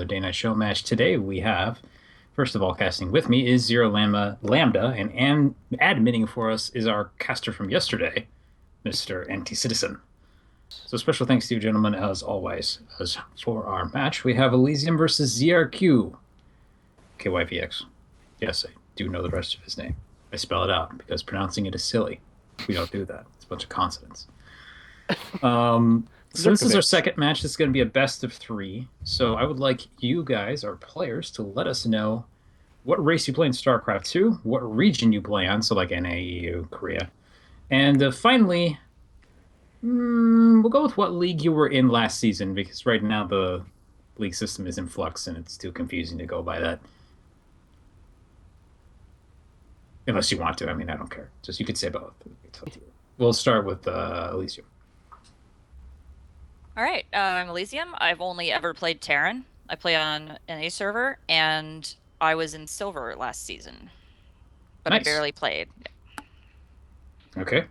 Day Night Show match. Today we have, first of all, casting with me is Zero Lambda, and admitting for us is our caster from yesterday, Mr. Anti-Citizen. So special thanks to you, gentlemen, as always. As for our match, we have Elyzium versus Zrqkyvx. Yes, I do know the rest of his name. I spell it out because pronouncing it is silly. We don't do that. It's a bunch of consonants. So this is our second match. This is going to be a best of three. So I would like you guys, our players, to let us know what race you play in StarCraft 2, what region you play on, so like NA, EU, Korea. And finally, we'll go with what league you were in last season, because right now the league system is in flux and it's too confusing to go by that. Unless you want to. I mean, I don't care. Just you could say both. We'll start with Elysium. All right, I'm Elysium. I've only ever played Terran. I play on an A server, and I was in Silver last season, but Nice. I barely played. Okay.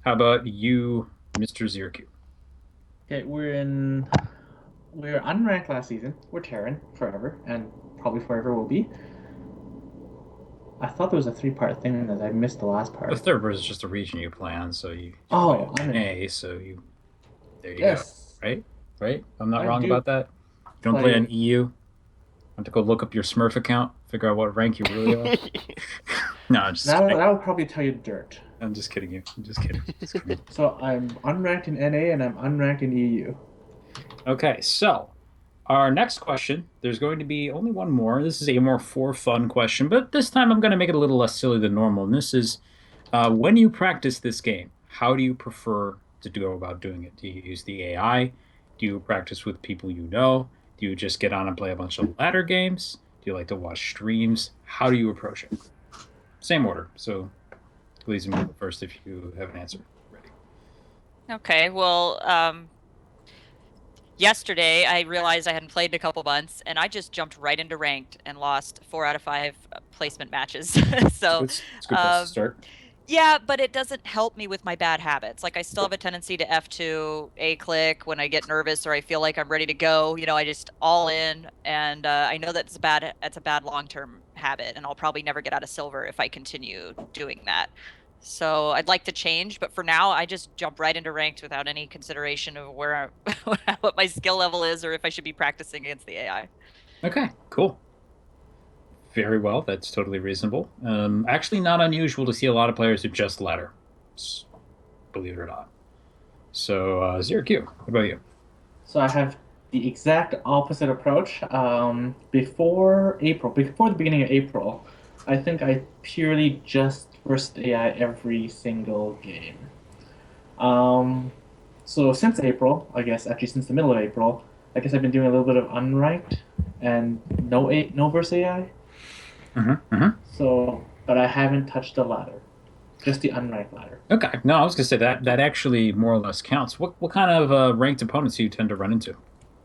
How about you, Mr. Zrq? Okay, we're unranked last season. We're Terran forever, and probably forever will be. I thought there was a three-part thing that I missed the last part. The third part is just a region you play on, so you Oh, play I'm in in. A, so you there you Yes. go. Right? I'm not I wrong do about that. You don't play on EU. I have to go look up your Smurf account, figure out what rank you really are. No, I'm just kidding. That would probably tell you dirt. I'm just kidding you. I'm just kidding. So I'm unranked in NA and I'm unranked in EU. Okay, so our next question, there's going to be only one more. This is a more for fun question, but this time I'm going to make it a little less silly than normal. And this is when you practice this game, how do you prefer to go about doing it? Do you use the AI? Do you practice with people you know? Do you just get on and play a bunch of ladder games? Do you like to watch streams? How do you approach it? Same order. So please move first if you have an answer ready. Okay, well, yesterday I realized I hadn't played in a couple months, and I just jumped right into ranked and lost 4 out of 5 placement matches. So It's a good place to start. yeah, but it doesn't help me with my bad habits. Like I still have a tendency to F2, A click when I get nervous or I feel like I'm ready to go. I just all in, and I know that's a bad long-term habit, and I'll probably never get out of silver if I continue doing that. So I'd like to change, but for now, I just jump right into ranked without any consideration of what my skill level is or if I should be practicing against the AI. Okay, cool. Very well. That's totally reasonable. Actually, not unusual to see a lot of players who just ladder, believe it or not. So, Zrq, what about you? So I have the exact opposite approach. Before the beginning of April, I think I purely just versed AI every single game. So since April, I guess actually since the middle of April, I guess I've been doing a little bit of unranked and no verse AI. So, but I haven't touched the ladder, just the unranked ladder. Okay. No, I was gonna say that actually more or less counts. What kind of ranked opponents do you tend to run into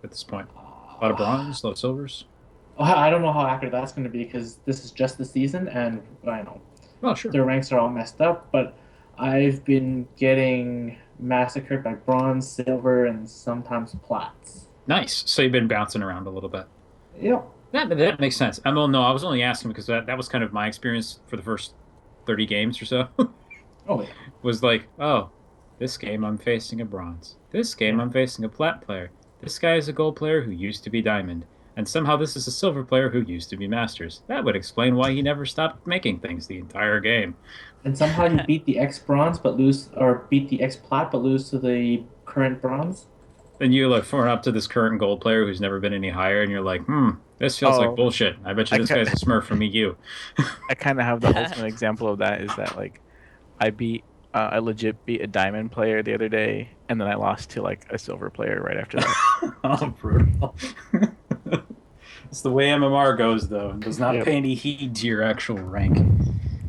at this point? A lot of bronze, a lot of silvers. I don't know how accurate that's going to be because this is just the season, and I know Oh, sure. their ranks are all messed up. But I've been getting massacred by bronze, silver, and sometimes plats. Nice. So you've been bouncing around a little bit. Yep. That makes sense. I mean, no, I was only asking because that was kind of my experience for the first 30 games or so. Oh, yeah. Was like, oh, this game I'm facing a bronze. This game I'm facing a plat player. This guy is a gold player who used to be diamond. And somehow this is a silver player who used to be masters. That would explain why he never stopped making things the entire game. And somehow you beat the X bronze but lose, or beat the X plat but lose to the current bronze. Then you like form up to this current gold player who's never been any higher, and you're like, this feels like bullshit. I bet you this guy's a smurf from EU. I kind of have the ultimate example of that is that like I legit beat a diamond player the other day, and then I lost to like a silver player right after that. Oh, brutal. It's the way MMR goes, though. It does not pay any heed to your actual rank.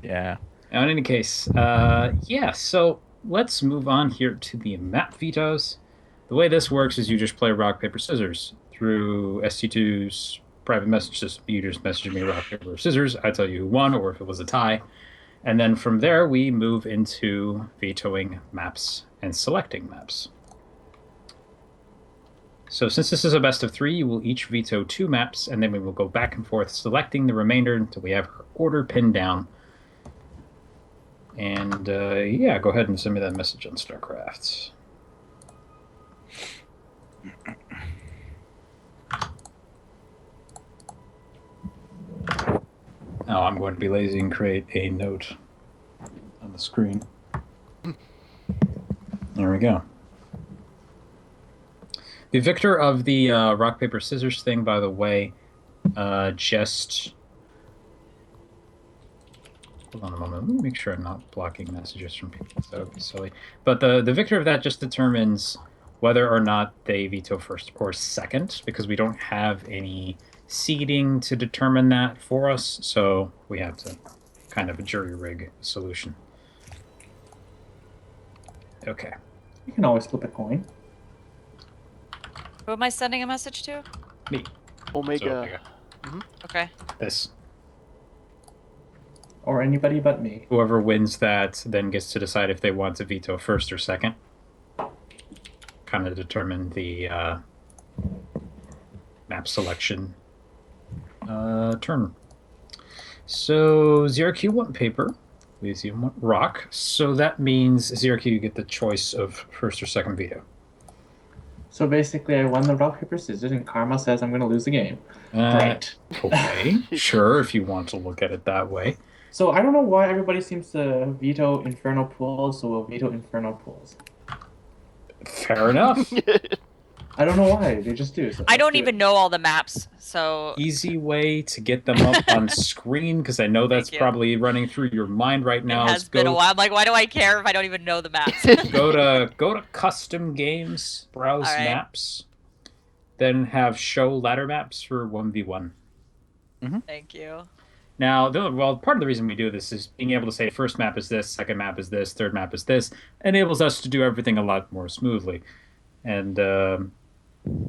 Yeah. Now, in any case, so let's move on here to the map vetoes. The way this works is you just play rock, paper, scissors through ST2's private messages. You just message me rock, paper, scissors. I tell you who won or if it was a tie. And then from there, we move into vetoing maps and selecting maps. So since this is a best of 3, you will each veto 2 maps, and then we will go back and forth selecting the remainder until we have our order pinned down. And yeah, go ahead and send me that message on StarCraft. Now I'm going to be lazy and create a note on the screen. There we go. The victor of the rock, paper, scissors thing, by the way, just... Hold on a moment. Let me make sure I'm not blocking messages from people. That would be silly. But the victor of that just determines whether or not they veto first or second, because we don't have any seeding to determine that for us. So we have to kind of a jury rig solution. Okay. You can always flip a coin. Who am I sending a message to? Me. Omega. So, Okay. this. Or anybody but me. Whoever wins that then gets to decide if they want to veto first or second. Kind of determine the map selection turn. So Zrq want paper, Elyzium want rock. So that means Zrq, you get the choice of first or second veto. So basically, I won the rock, paper, scissors, and Karma says I'm going to lose the game. Great. Okay, sure, if you want to look at it that way. So I don't know why everybody seems to veto Inferno pools, so we'll veto Inferno pools. Fair enough. I don't know why, they just do. So I don't let's do even it. know all the maps, so Easy way to get them up on screen, because I know that's Thank you. probably running through your mind right now. it has is been go- a while. I'm like, why do I care if I don't even know the maps? go to custom games, browse All right. maps, then have show ladder maps for 1v1. Thank you. Now, part of the reason we do this is being able to say first map is this, second map is this, third map is this, enables us to do everything a lot more smoothly. And the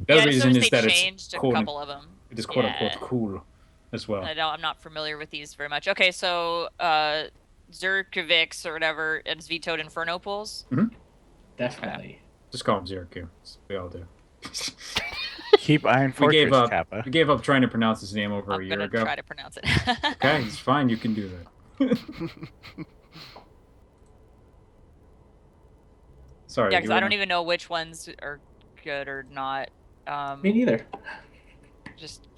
Yeah, other I reason noticed is they that it's changed a quote, couple of them. it is quote Yeah. unquote cool as well. I'm not familiar with these very much. Okay, so Zrqkyvx or whatever, it's vetoed Inferno pools. Definitely. Just call him Zrq. We all do. Keep Iron We Fortress, gave up. Kappa. We gave up trying to pronounce his name over I'm a year gonna ago. try to pronounce it. Okay, it's fine. You can do that. Sorry. Yeah, you because were I don't gonna- even know which ones are good or not. Me neither. Just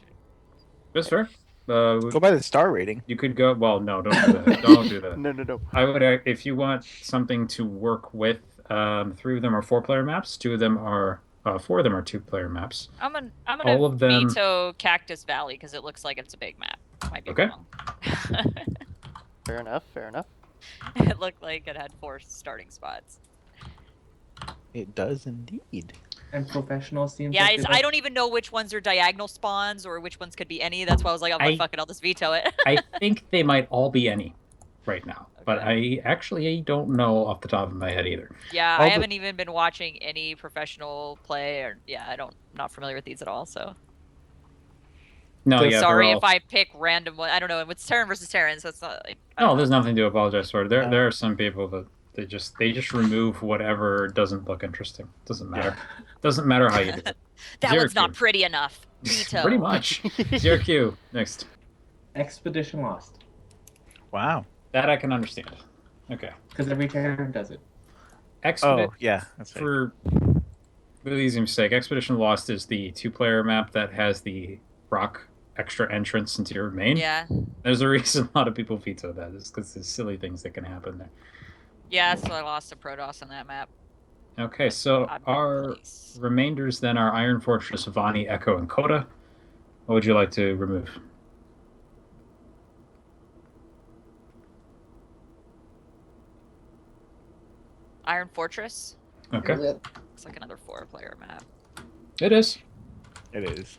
That's fair. Go by the star rating. You could go. Well, no, don't do that. Don't do that. No. I would, if you want something to work with. 3 of them are 4-player maps. 2 of them are 4 of them are 2-player maps. I'm gonna All of them- veto Cactus Valley because it looks like it's a big map. Might be Okay. wrong. Fair enough. It looked like it had 4 starting spots. It does indeed. And professional seems Yeah, like they I don't even know which ones are diagonal spawns or which ones could be any. That's why I was like, I- fuck it, I'll just veto it. I think they might all be any right now, but Okay. I actually don't know off the top of my head either. Yeah, All I the- haven't even been watching any professional play, or not familiar with these at all. So No, So yeah. sorry they're all... if I pick random one. I don't know. It's Terran versus Terran, so it's not like. I No, don't there's know. nothing to apologize for. There are some people that they just remove whatever doesn't look interesting. Doesn't matter. Doesn't matter how you do it. That one's not Zrq. pretty enough. Veto. Pretty much. Zrq next. Expedition Lost. Wow. That I can understand. Okay. Because every Terran does it. Expedition. Oh, yeah. That's right. For Elysium's sake, Expedition Lost is the 2-player map that has the rock extra entrance into your main. Yeah. There's a reason a lot of people veto that. It's because there's silly things that can happen there. Yeah, so I lost to Protoss on that map. Okay, so Odd our place. remainders then are Iron Fortress, Vani, Echo, and Coda. What would you like to remove? Iron Fortress. Okay, Looks like another 4-player map. it is. It is.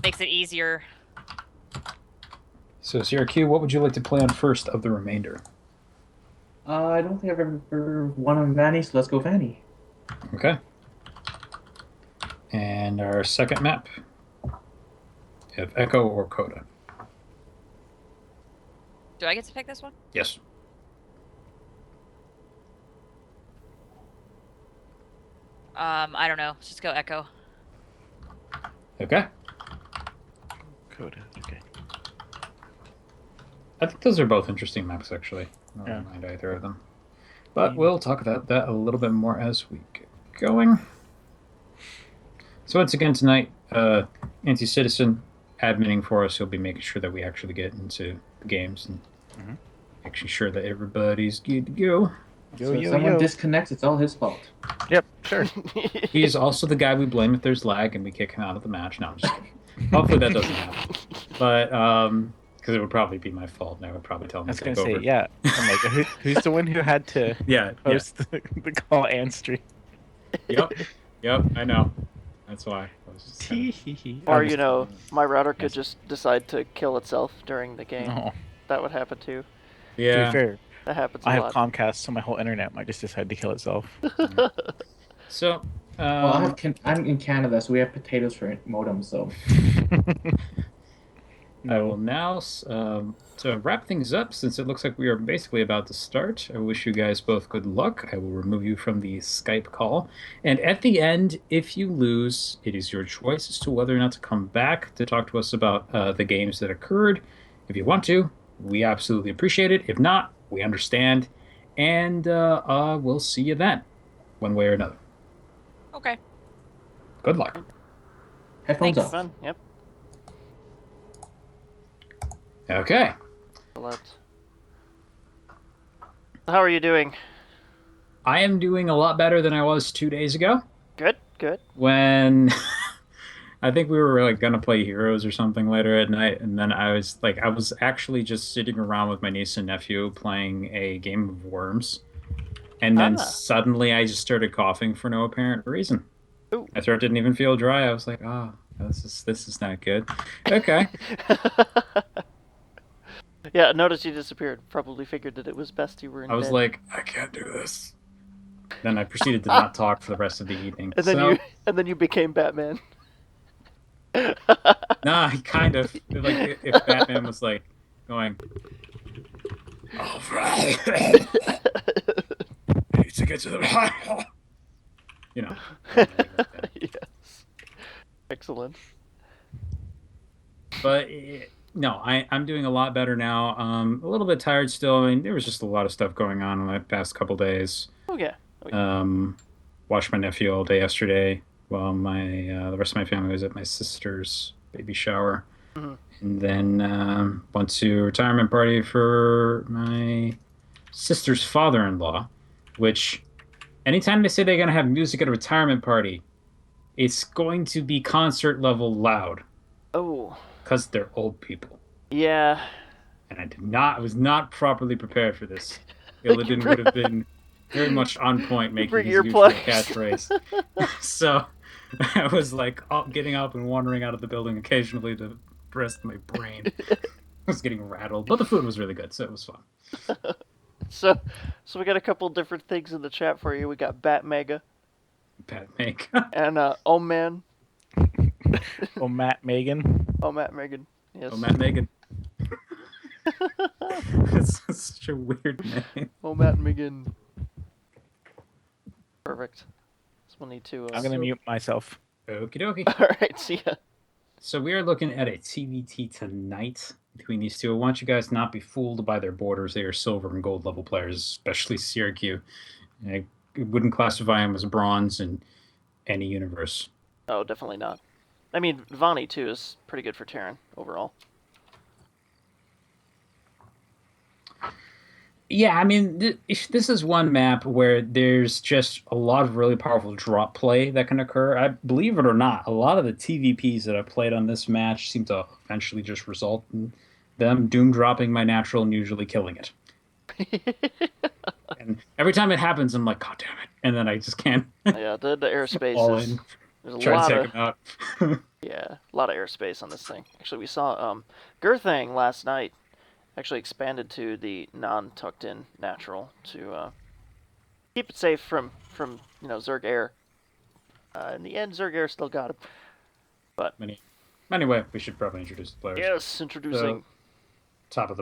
Makes it easier. So, Zrq, what would you like to play on first of the remainder? I don't think I've ever won on Vanny, so let's go Vanny. Okay. And our second map. We have Echo or Coda. Do I get to pick this one? Yes. I don't know. Let's just go Echo. Okay. Code. Okay. I think those are both interesting maps, actually. I Yeah. don't mind either of them. But we'll talk about that a little bit more as we get going. So once again tonight, Anti-Citizen adminning for us. He'll be making sure that we actually get into the games and making sure that everybody's good to go. So if someone disconnects, it's all his fault. Yep, sure. He's also the guy we blame if there's lag and we kick him out of the match. No, I'm just kidding. Hopefully that doesn't happen. But because it would probably be my fault, and I would probably tell him I was to gonna take say, over. yeah. I'm like, who's the one who had to Yeah. post the call and stream? Yep. I know. That's why. I was just kinda- Or, I'm you just know, kidding. my router could Yes. just decide to kill itself during the game. No. That would happen too. To be Yeah. fair, That happens a I have lot. Comcast, so my whole internet might just decide to kill itself. So, Well, I'm in Canada, so we have potatoes for modem. So I will now, to wrap things up, since it looks like we are basically about to start, I wish you guys both good luck. I will remove you from the Skype call. And at the end, if you lose, it is your choice as to whether or not to come back to talk to us about the games that occurred. If you want to, we absolutely appreciate it. If not, we understand. And we'll see you then, one way or another. Okay. Good luck. headphones Thanks. off. Fun. Yep. Okay. Let's... How are you doing? I am doing a lot better than I was 2 days ago. Good. Good. When I think we were like gonna play Heroes or something later at night, and then I was actually just sitting around with my niece and nephew playing a game of Worms, and then suddenly I just started coughing for no apparent reason. Ooh. My throat didn't even feel dry. I was like, oh, this is not good. Okay. Yeah, noticed you disappeared. Probably figured that it was best you were in I was bed. like, I can't do this. Then I proceeded to not talk for the rest of the evening. And then you became Batman. Nah, kind of. Like if Batman was like going, all right, need to get to the, you know. Yes. Excellent. But no, I'm doing a lot better now. A little bit tired still. I mean, there was just a lot of stuff going on in the past couple days. Oh yeah. Watched my nephew all day yesterday while the rest of my family was at my sister's baby shower. Mhm. And then went to a retirement party for my sister's father-in-law, which anytime they say they're going to have music at a retirement party, it's going to be concert level loud Oh. because they're old people. Yeah. And I was not properly prepared for this. Illidan would have been very much on point making bring his usual earplugs. catchphrase. So I was like getting up and wandering out of the building occasionally to rest my brain. I was getting rattled, but the food was really good, so it was fun. So we got a couple different things in the chat for you. We got Bat Mega Pat make. and Oh Man. Oh, Matt Megan. Oh Matt Megan. Yes. Oh, Matt Megan. It's such a weird name. Oh Matt Megan. Perfect. So we'll need to. I'm gonna mute myself. Okie dokie. All right. See ya. So we are looking at a TVT tonight between these two. I want you guys not be fooled by their borders. They are silver and gold level players, especially Zrqkyvx. I wouldn't classify him as bronze in any universe. Oh, definitely not. I mean, Vani too is pretty good for Terran overall. Yeah, I mean, this is one map where there's just a lot of really powerful drop play that can occur. I believe it or not, a lot of the TVPs that I played on this match seem to eventually just result in them doom dropping my natural and usually killing it. And every time it happens, I'm like, God damn it! And then I just can't Yeah, the airspace fall is. in, There's a try to lot take of him out. yeah, a lot of airspace on this thing. Actually, we saw Gurthang last night. Actually expanded to the non-tucked in natural to keep it safe from Zerg Air. In the end, Zerg Air still got him. But Anyway, we should probably introduce the players. yes, introducing Top of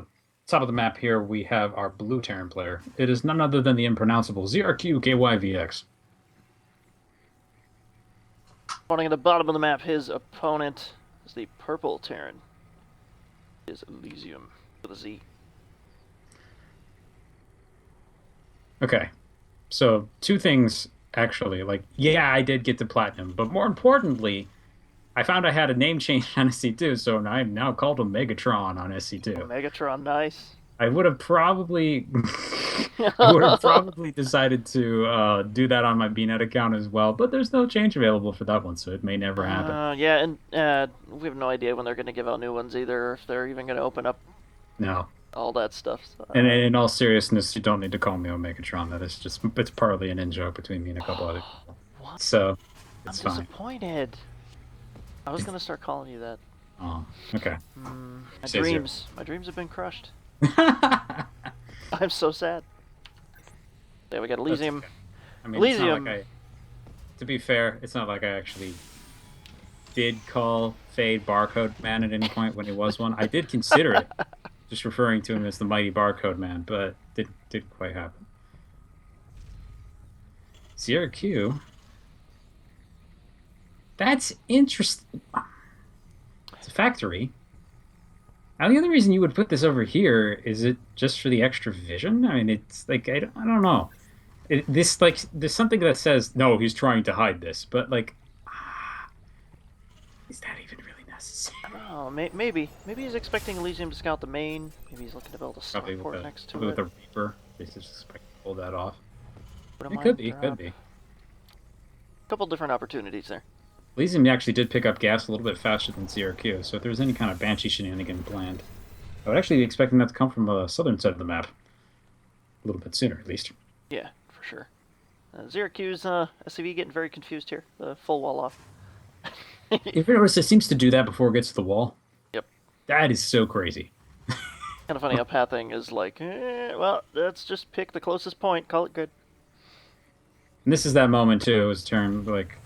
the map here, we have our blue Terran player. It is none other than the impronounceable Zrqkyvx. Spawning at the bottom of the map, his opponent is the purple Terran. Is Elyzium with a Z. Okay. So, two things, actually. Like, yeah, I did get to platinum, but more importantly, I found I had a name change on SC2, so I'm now called him Megatron on SC2. Megatron, nice. I would have probably I would have probably decided to do that on my BNet account as well, but there's no change available for that one, so it may never happen. Yeah, and we have no idea when they're going to give out new ones either, or if they're even going to open up No. all that stuff. So, And in all seriousness, you don't need to call me Omegatron. That is just, it's partly an in-joke between me and a couple other people. What? So, I'm it's fine. disappointed. I was going to start calling you that. Oh, okay. My Say zero. dreams have been crushed. I'm so sad. Yeah, we got Elysium. Okay. I mean, it's not Elysium. like to be fair, it's not like I actually did call Fade Barcode Man at any point when he was one. I did consider it, just referring to him as the mighty Barcode Man, but didn't quite happen. Zrq. That's interesting. It's a factory. Now, the only reason you would put this over here is it just for the extra vision? I mean, it's like I don't know. This like there's something that says no, he's trying to hide this, but like, is that even really necessary? Oh, maybe he's expecting Elysium to scout the main. Maybe he's looking to build a Probably starport next to probably it. with a Reaper. They just expect to pull that off. Put a It mine could be, drop. could be. Couple different opportunities there. Elysium actually did pick up gas a little bit faster than Zrq, so if there's any kind of Banshee shenanigan planned, I would actually be expecting that to come from the southern side of the map. A little bit sooner, at least. Yeah, for sure. Zrq's SCV getting very confused here. The full wall off. If you notice, it seems to do that before it gets to the wall. Yep. That is so crazy. Kind of funny how pathing is like, well, let's just pick the closest point, call it good. And this is that moment, too, his turn, like...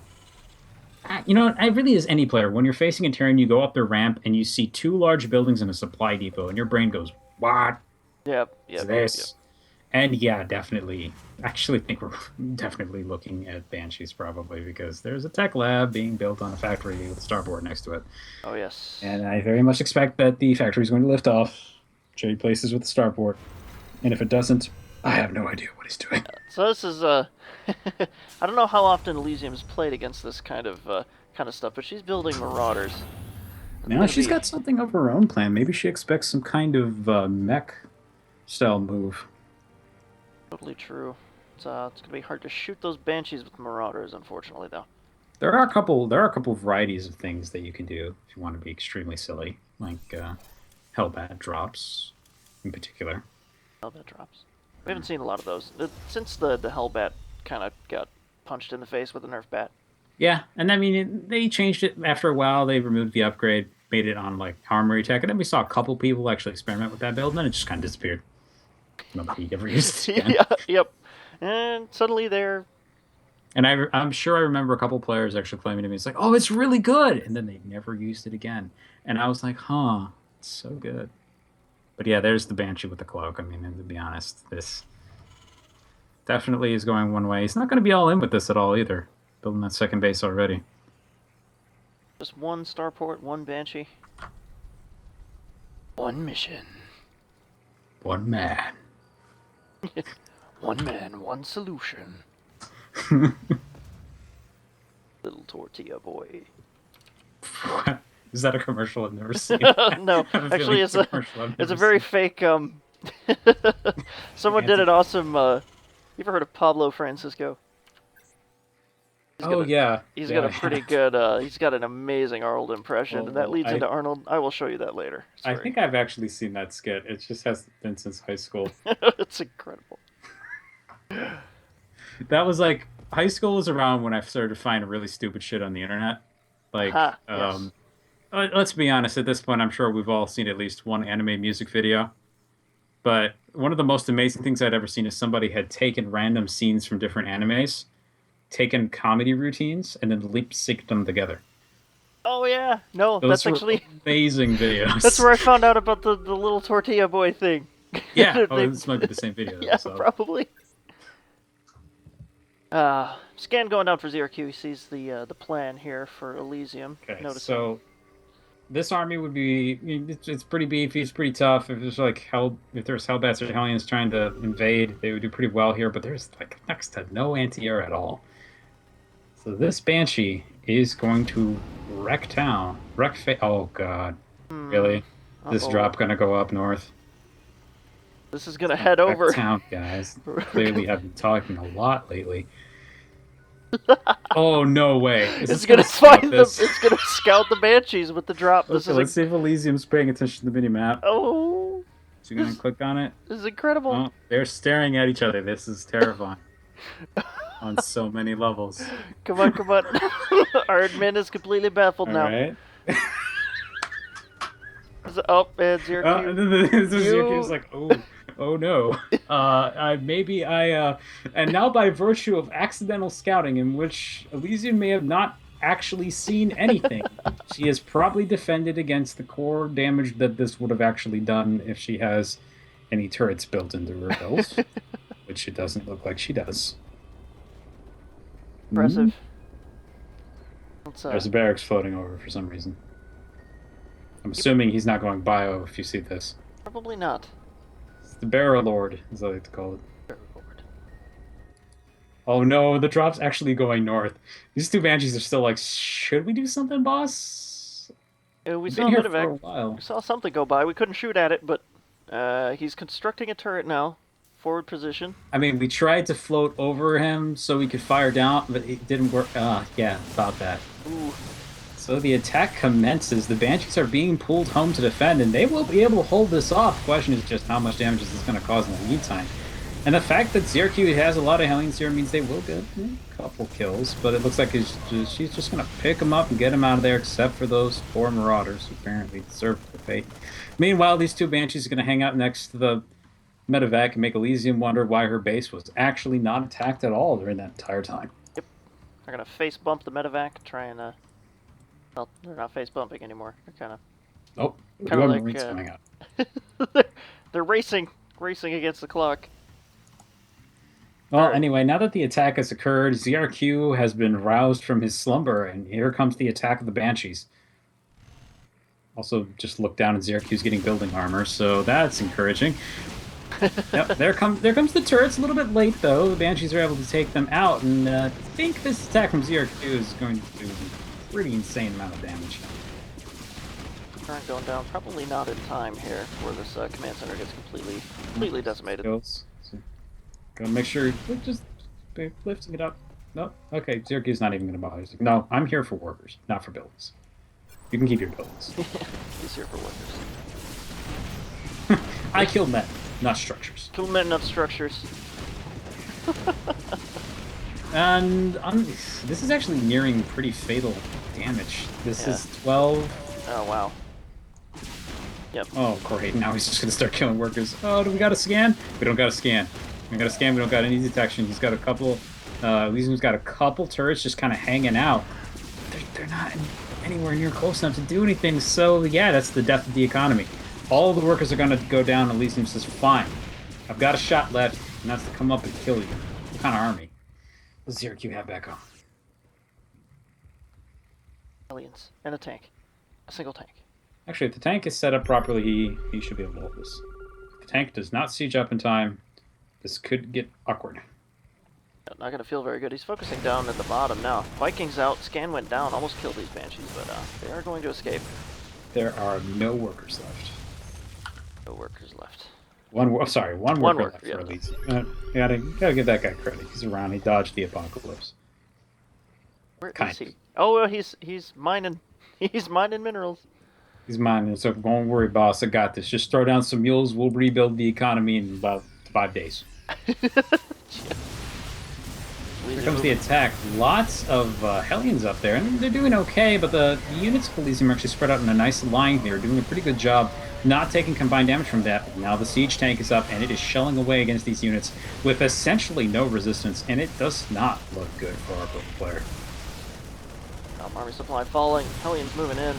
You know, it really is any player. When you're facing a Terran, you go up the ramp and you see two large buildings and a supply depot, and your brain goes, what Yep, is yep, this? yep. And yeah, definitely. I actually think we're definitely looking at Banshees, probably, because there's a tech lab being built on a factory with a starboard next to it. Oh, yes. And I very much expect that the factory is going to lift off, trade places with the starport. And if it doesn't, I have no idea what he's doing. So this is, I don't know how often Elysium's played against this kind of stuff, but she's building Marauders. Now she's got something of her own plan. Maybe she expects some kind of mech-style move. Totally true. It's gonna be hard to shoot those Banshees with Marauders, unfortunately, though. There are a couple varieties of things that you can do if you want to be extremely silly, like Hellbat drops, in particular. Hellbat drops. We haven't seen a lot of those since the Hellbat kind of got punched in the face with a Nerf bat. Yeah, and I mean they changed it after a while. They removed the upgrade, made it on like armory tech, and then we saw a couple people actually experiment with that build, and then it just kind of disappeared. Nobody ever used it again. Yeah, yep. And suddenly they're... And I'm sure I remember a couple players actually claiming to me, it's like, oh, it's really good, and then they never used it again. And I was like, huh, it's so good. But yeah, there's the Banshee with the cloak. I mean, and to be honest, this definitely is going one way. He's not going to be all in with this at all either. Building that second base already. Just one starport, one Banshee. One mission. One man. One man, one solution. Little tortilla boy. What? Is that a commercial I've never seen? No, I have actually, feeling commercial I've it's a never very seen. fake. Someone did an awesome. You ever heard of Pablo Francisco? Yeah. He's Yeah, got a pretty good. He's got an amazing Arnold impression, and that leads into Arnold. I will show you that later. I think I've actually seen that skit. It just hasn't been since high school. It's incredible. That was like high school was around when I started to find really stupid shit on the internet. Like, Yes. let's be honest. At this point, I'm sure we've all seen at least one anime music video. But one of the most amazing things I'd ever seen is somebody had taken random scenes from different animes, taken comedy routines, and then lip synced them together. Oh yeah, no, Those that's were actually amazing videos. that's where I found out about the little tortilla boy thing. Yeah, They- this might be the same video. Yeah, so. probably. Scan going down for Zrq. He sees the plan here for Elysium. Okay, Noticing. so this army would be, it's pretty beefy, it's pretty tough. If there's like if there's Hellbats or Hellions trying to invade, they would do pretty well here, but there's like next to no anti-air at all. So this Banshee is going to wreck town. Oh god. Really? This drop gonna go up north? This is gonna head over. Town, guys. Clearly have been talking a lot lately. Oh no way! It's gonna find them. It's gonna scout the Banshees with the drop. Okay, let's see if Elysium's paying attention to the mini map. Oh! So you're gonna click on it? This is incredible. Oh, they're staring at each other. This is terrifying. On so many levels. Come on, come on. Our admin is completely baffled now. Alright. Oh, and Zrqkyvx like, oh no. And now by virtue of accidental scouting, in which Elysium may have not actually seen anything, she has probably defended against the core damage that this would have actually done if she has any turrets built into her build, which it doesn't look like she does. Impressive. There's a barracks floating over for some reason. I'm assuming he's not going bio if you see this. Probably not. It's the Barrow Lord, as I like to call it. Oh no, the drop's actually going north. These two Banshees are still like, should we do something, boss? We saw We saw something go by. We couldn't shoot at it, but he's constructing a turret now. Forward position. I mean, we tried to float over him so we could fire down, but it didn't work. Yeah, about that. Ooh. So the attack commences. The Banshees are being pulled home to defend, and they will be able to hold this off. The question is just how much damage is this going to cause in the meantime. And the fact that Zrq has a lot of Hellions here means they will get a couple kills, but it looks like she's just going to pick them up and get them out of there, except for those 4 Marauders who apparently deserve the fate. Meanwhile, these two Banshees are going to hang out next to the medevac and make Elysium wonder why her base was actually not attacked at all during that entire time. Yep. They're going to face bump the medevac, try and well, they're not face bumping anymore. They're kind of. Oh, kind of like Marines coming out. They're racing against the clock. Well, anyway, now that the attack has occurred, Zrq has been roused from his slumber, and here comes the attack of the Banshees. Also, just look down, and Zrq's getting building armor, so that's encouraging. Yep, there comes the turrets. A little bit late, though. The Banshees are able to take them out, and I think this attack from Zrq is going to do a pretty insane amount of damage. Current going down, probably not in time here before this command center gets completely decimated. Skills. So, gotta make sure we're just lifting it up. No, okay, Zrq's not even gonna bother. No, I'm here for workers, not for buildings. You can keep your buildings. He's here for workers. I kill men, not structures. Kill men, not structures. And this is actually nearing pretty fatal damage. This is 12. Oh, wow. Yep. Oh, great. Now he's just going to start killing workers. Oh, do we got a scan? We don't got a scan. We got a scan. We don't got any detection. He's got a couple... Elysium's got a couple turrets just kind of hanging out. They're not anywhere near close enough to do anything. So, yeah, that's the death of the economy. All the workers are going to go down. Elysium says, fine. I've got a shot left, and that's to come up and kill you. What kind of army does Zrq have back on? Aliens. And a tank. A single tank. Actually, if the tank is set up properly, he should be able to hold this. If the tank does not siege up in time, this could get awkward. Not going to feel very good. He's focusing down at the bottom now. Vikings out. Scan went down. Almost killed these Banshees, but they are going to escape. There are no workers left. No workers left. One worker left yeah. for Elysium. Gotta give that guy credit. He's around. He dodged the apocalypse. Where is he? Oh, well, he's mining. He's mining minerals. He's mining. So don't worry, boss. I got this. Just throw down some mules. We'll rebuild the economy in about 5 days. Here comes the attack. Lots of Hellions up there, and they're doing okay, but the units of Elysium are actually spread out in a nice line here, doing a pretty good job not taking combined damage from that. But now the siege tank is up, and it is shelling away against these units with essentially no resistance, and it does not look good for our player. Army supply falling. Hellions moving in.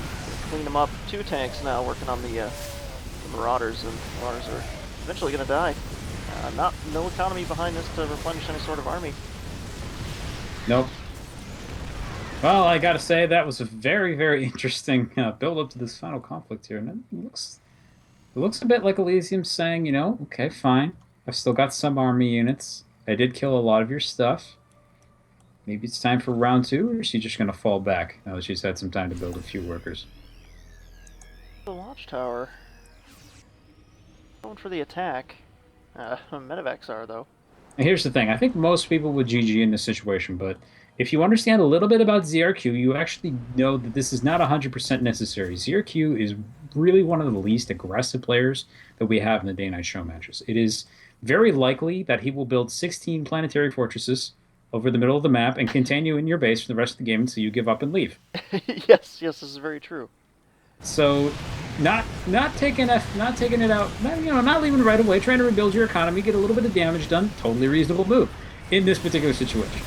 Clean them up. 2 tanks now working on the Marauders, and Marauders are eventually going to die. No economy behind this to replenish any sort of army. Nope. Well, I gotta say that was a very, very interesting build up to this final conflict here, and it looks a bit like Elysium saying, you know, okay, fine, I've still got some army units. I did kill a lot of your stuff. Maybe it's time for round 2, or is she just gonna fall back now that she's had some time to build a few workers? The watchtower. Going for the attack. Medivacs are though. And here's the thing: I think most people would GG in this situation, but if you understand a little bit about Zrq, you actually know that this is not 100% necessary. Zrq is really one of the least aggressive players that we have in the day-night show matches. It is very likely that he will build 16 planetary fortresses over the middle of the map and contain you in your base for the rest of the game until you give up and leave. Yes, this is very true. So, not taking it out, not leaving right away, trying to rebuild your economy, get a little bit of damage done, totally reasonable move in this particular situation.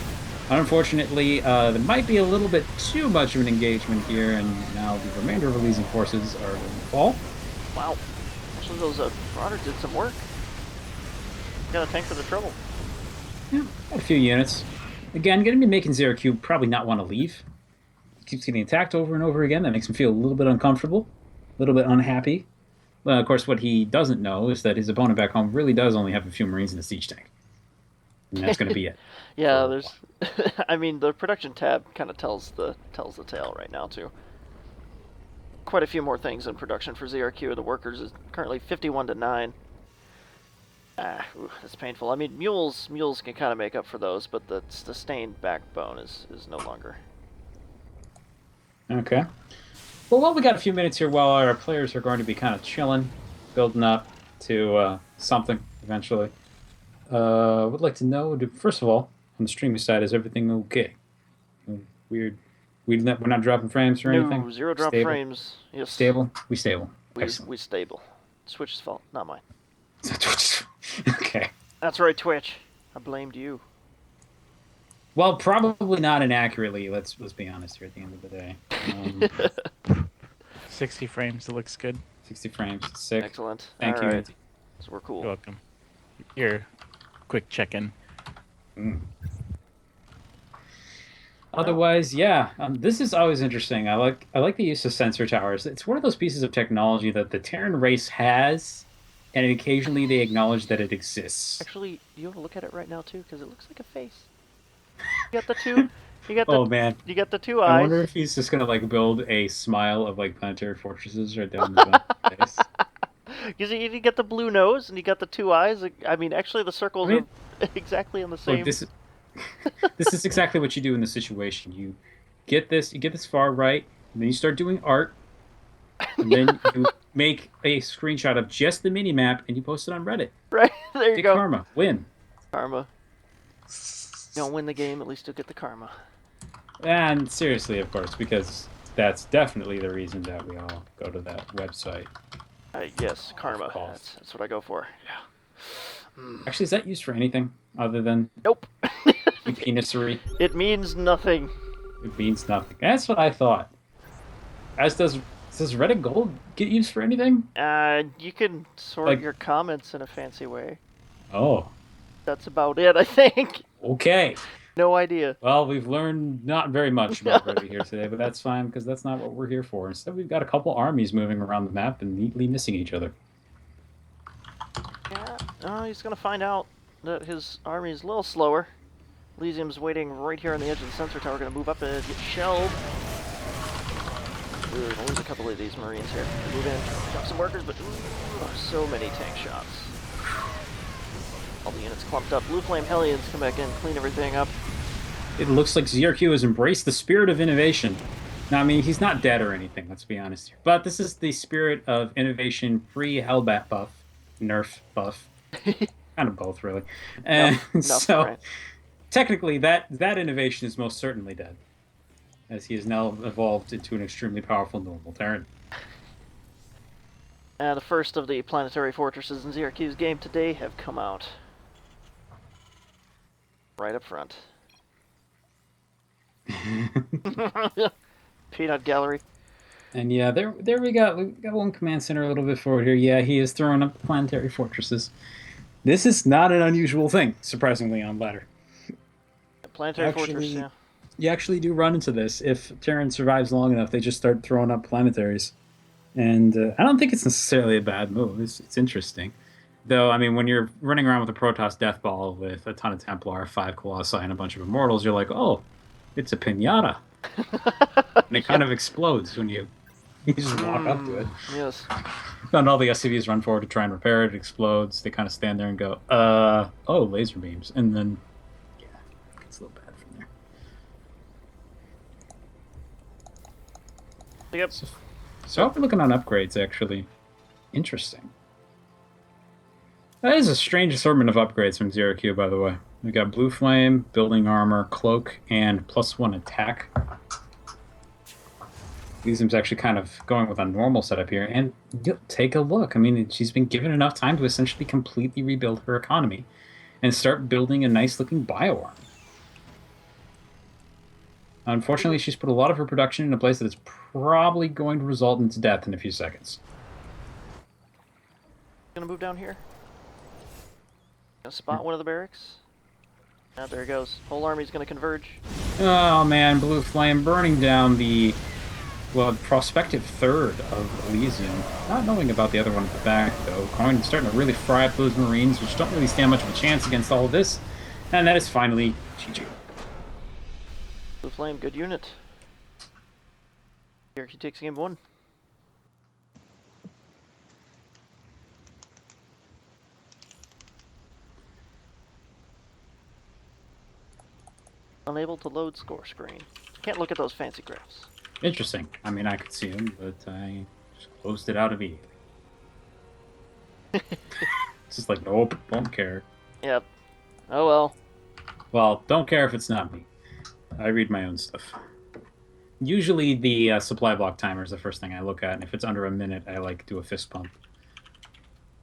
Unfortunately, there might be a little bit too much of an engagement here, and now the remainder of Elysian forces are going to fall. Wow. Actually, those Marauder did some work. Got a tank for the trouble. Yeah, got a few units. Again, going to be making Zrq probably not want to leave. Keeps getting attacked over and over again. That makes him feel a little bit uncomfortable, a little bit unhappy. Well, of course, what he doesn't know is that his opponent back home really does only have a few Marines in a siege tank. And that's going to be it. Yeah, there's. I mean, the production tab kind of tells the tale right now too. Quite a few more things in production for Zrq. The workers is currently 51-9. That's painful. I mean, mules can kind of make up for those, but the sustained backbone is no longer. Okay. Well, we got a few minutes here while our players are going to be kind of chilling, building up to something eventually. Would like to know, first of all, on the streaming side, is everything okay? We're not dropping frames or anything? No, zero drop Stable? frames. Yes. Stable? We stable. We Excellent. stable. Switch's fault, not mine. Okay. That's right, Twitch. I blamed you. Well, probably not inaccurately. Let's be honest here at the end of the day. 60 frames, it looks good. 60 frames. Sick. Excellent. Thank All you. right. So we're cool. You're welcome. Here, quick check-in. Otherwise, yeah, this is always interesting. I like the use of sensor towers. It's one of those pieces of technology that the Terran race has, and occasionally they acknowledge that it exists. Actually, you want to look at it right now too, because it looks like a face. You got the two. You got the. Oh man, You got the two I eyes. wonder if he's just gonna like build a smile of like planetary fortresses right down the face. You get the blue nose and you got the two eyes. I mean, actually, the circles are exactly on the same. Look, this is exactly what you do in this situation. You get this far right, and then you start doing art, and then you make a screenshot of just the mini map, and you post it on Reddit. Right there you Get go. karma, win. Karma. You don't win the game, at least you'll get the karma. And seriously, of course, because that's definitely the reason that we all go to that website. Yes, karma. Course. That's what I go for. Yeah. Actually, is that used for anything other than Nope. penisery? It means nothing. It means nothing. That's what I thought. As does Reddit Gold get used for anything? You can sort Like- your comments in a fancy way. Oh, That's about it, I think. okay. No idea. Well, we've learned not very much about Reddit here today, but that's fine because that's not what we're here for. Instead, we've got a couple armies moving around the map and neatly missing each other. Yeah. He's gonna find out that his army is a little slower. Elysium's waiting right here on the edge of the sensor tower. Gonna move up and get shelled. Ooh, gonna lose a couple of these Marines here. Move in, drop some workers, but so many tank shots. All the units clumped up. Blue Flame Hellions come back in, clean everything up. It looks like Zrq has embraced the spirit of innovation. Now, I mean, he's not dead or anything, let's be honest here. But this is the spirit of innovation pre-Hellbat buff, nerf buff. Kind of both, really. And so, right. technically, that innovation is most certainly dead, as he has now evolved into an extremely powerful normal Terran. The first of the planetary fortresses in Zrq's game today have come out. Right up front. Peanut Gallery. And yeah, there we got one command center a little bit forward here. Yeah, he is throwing up planetary fortresses. This is not an unusual thing, surprisingly, on ladder. Planetary Fortress, yeah. You actually do run into this. If Terran survives long enough, they just start throwing up planetaries. And I don't think it's necessarily a bad move. It's interesting. Though, I mean, when you're running around with a Protoss Death Ball with a ton of Templar, 5 Colossi, and a bunch of Immortals, you're like, oh, it's a pinata. And it kind of explodes when you just walk up to it. Yes. And all the SCVs run forward to try and repair it. It explodes. They kind of stand there and go, oh, laser beams. And then, yeah, it gets a little bad from there. Yep. So if we're looking on upgrades, actually, interesting. That is a strange assortment of upgrades from Zrqkyvx, by the way. We got Blue Flame, Building Armor, Cloak, and +1 attack. Elysium's actually kind of going with a normal setup here, and take a look. I mean, she's been given enough time to essentially completely rebuild her economy and start building a nice-looking bioarm. Unfortunately, she's put a lot of her production in a place that is probably going to result in its death in a few seconds. Gonna move down here. Gonna spot one of the barracks. Now there it goes. Whole army's gonna converge. Oh man, Blue Flame burning down the, well, prospective third of Elysium. Not knowing about the other one at the back, though. Starting to really fry up those Marines, which don't really stand much of a chance against all of this. And that is finally GG. Blue Flame, good unit. Zrqkyvx takes game 1. Unable to load score screen. Can't look at those fancy graphs. Interesting. I mean, I could see them, but I just closed it out immediately. It's just like, nope, don't care. Yep. Oh well. Well, don't care if it's not me. I read my own stuff. Usually the supply block timer is the first thing I look at, and if it's under a minute, I like do a fist pump.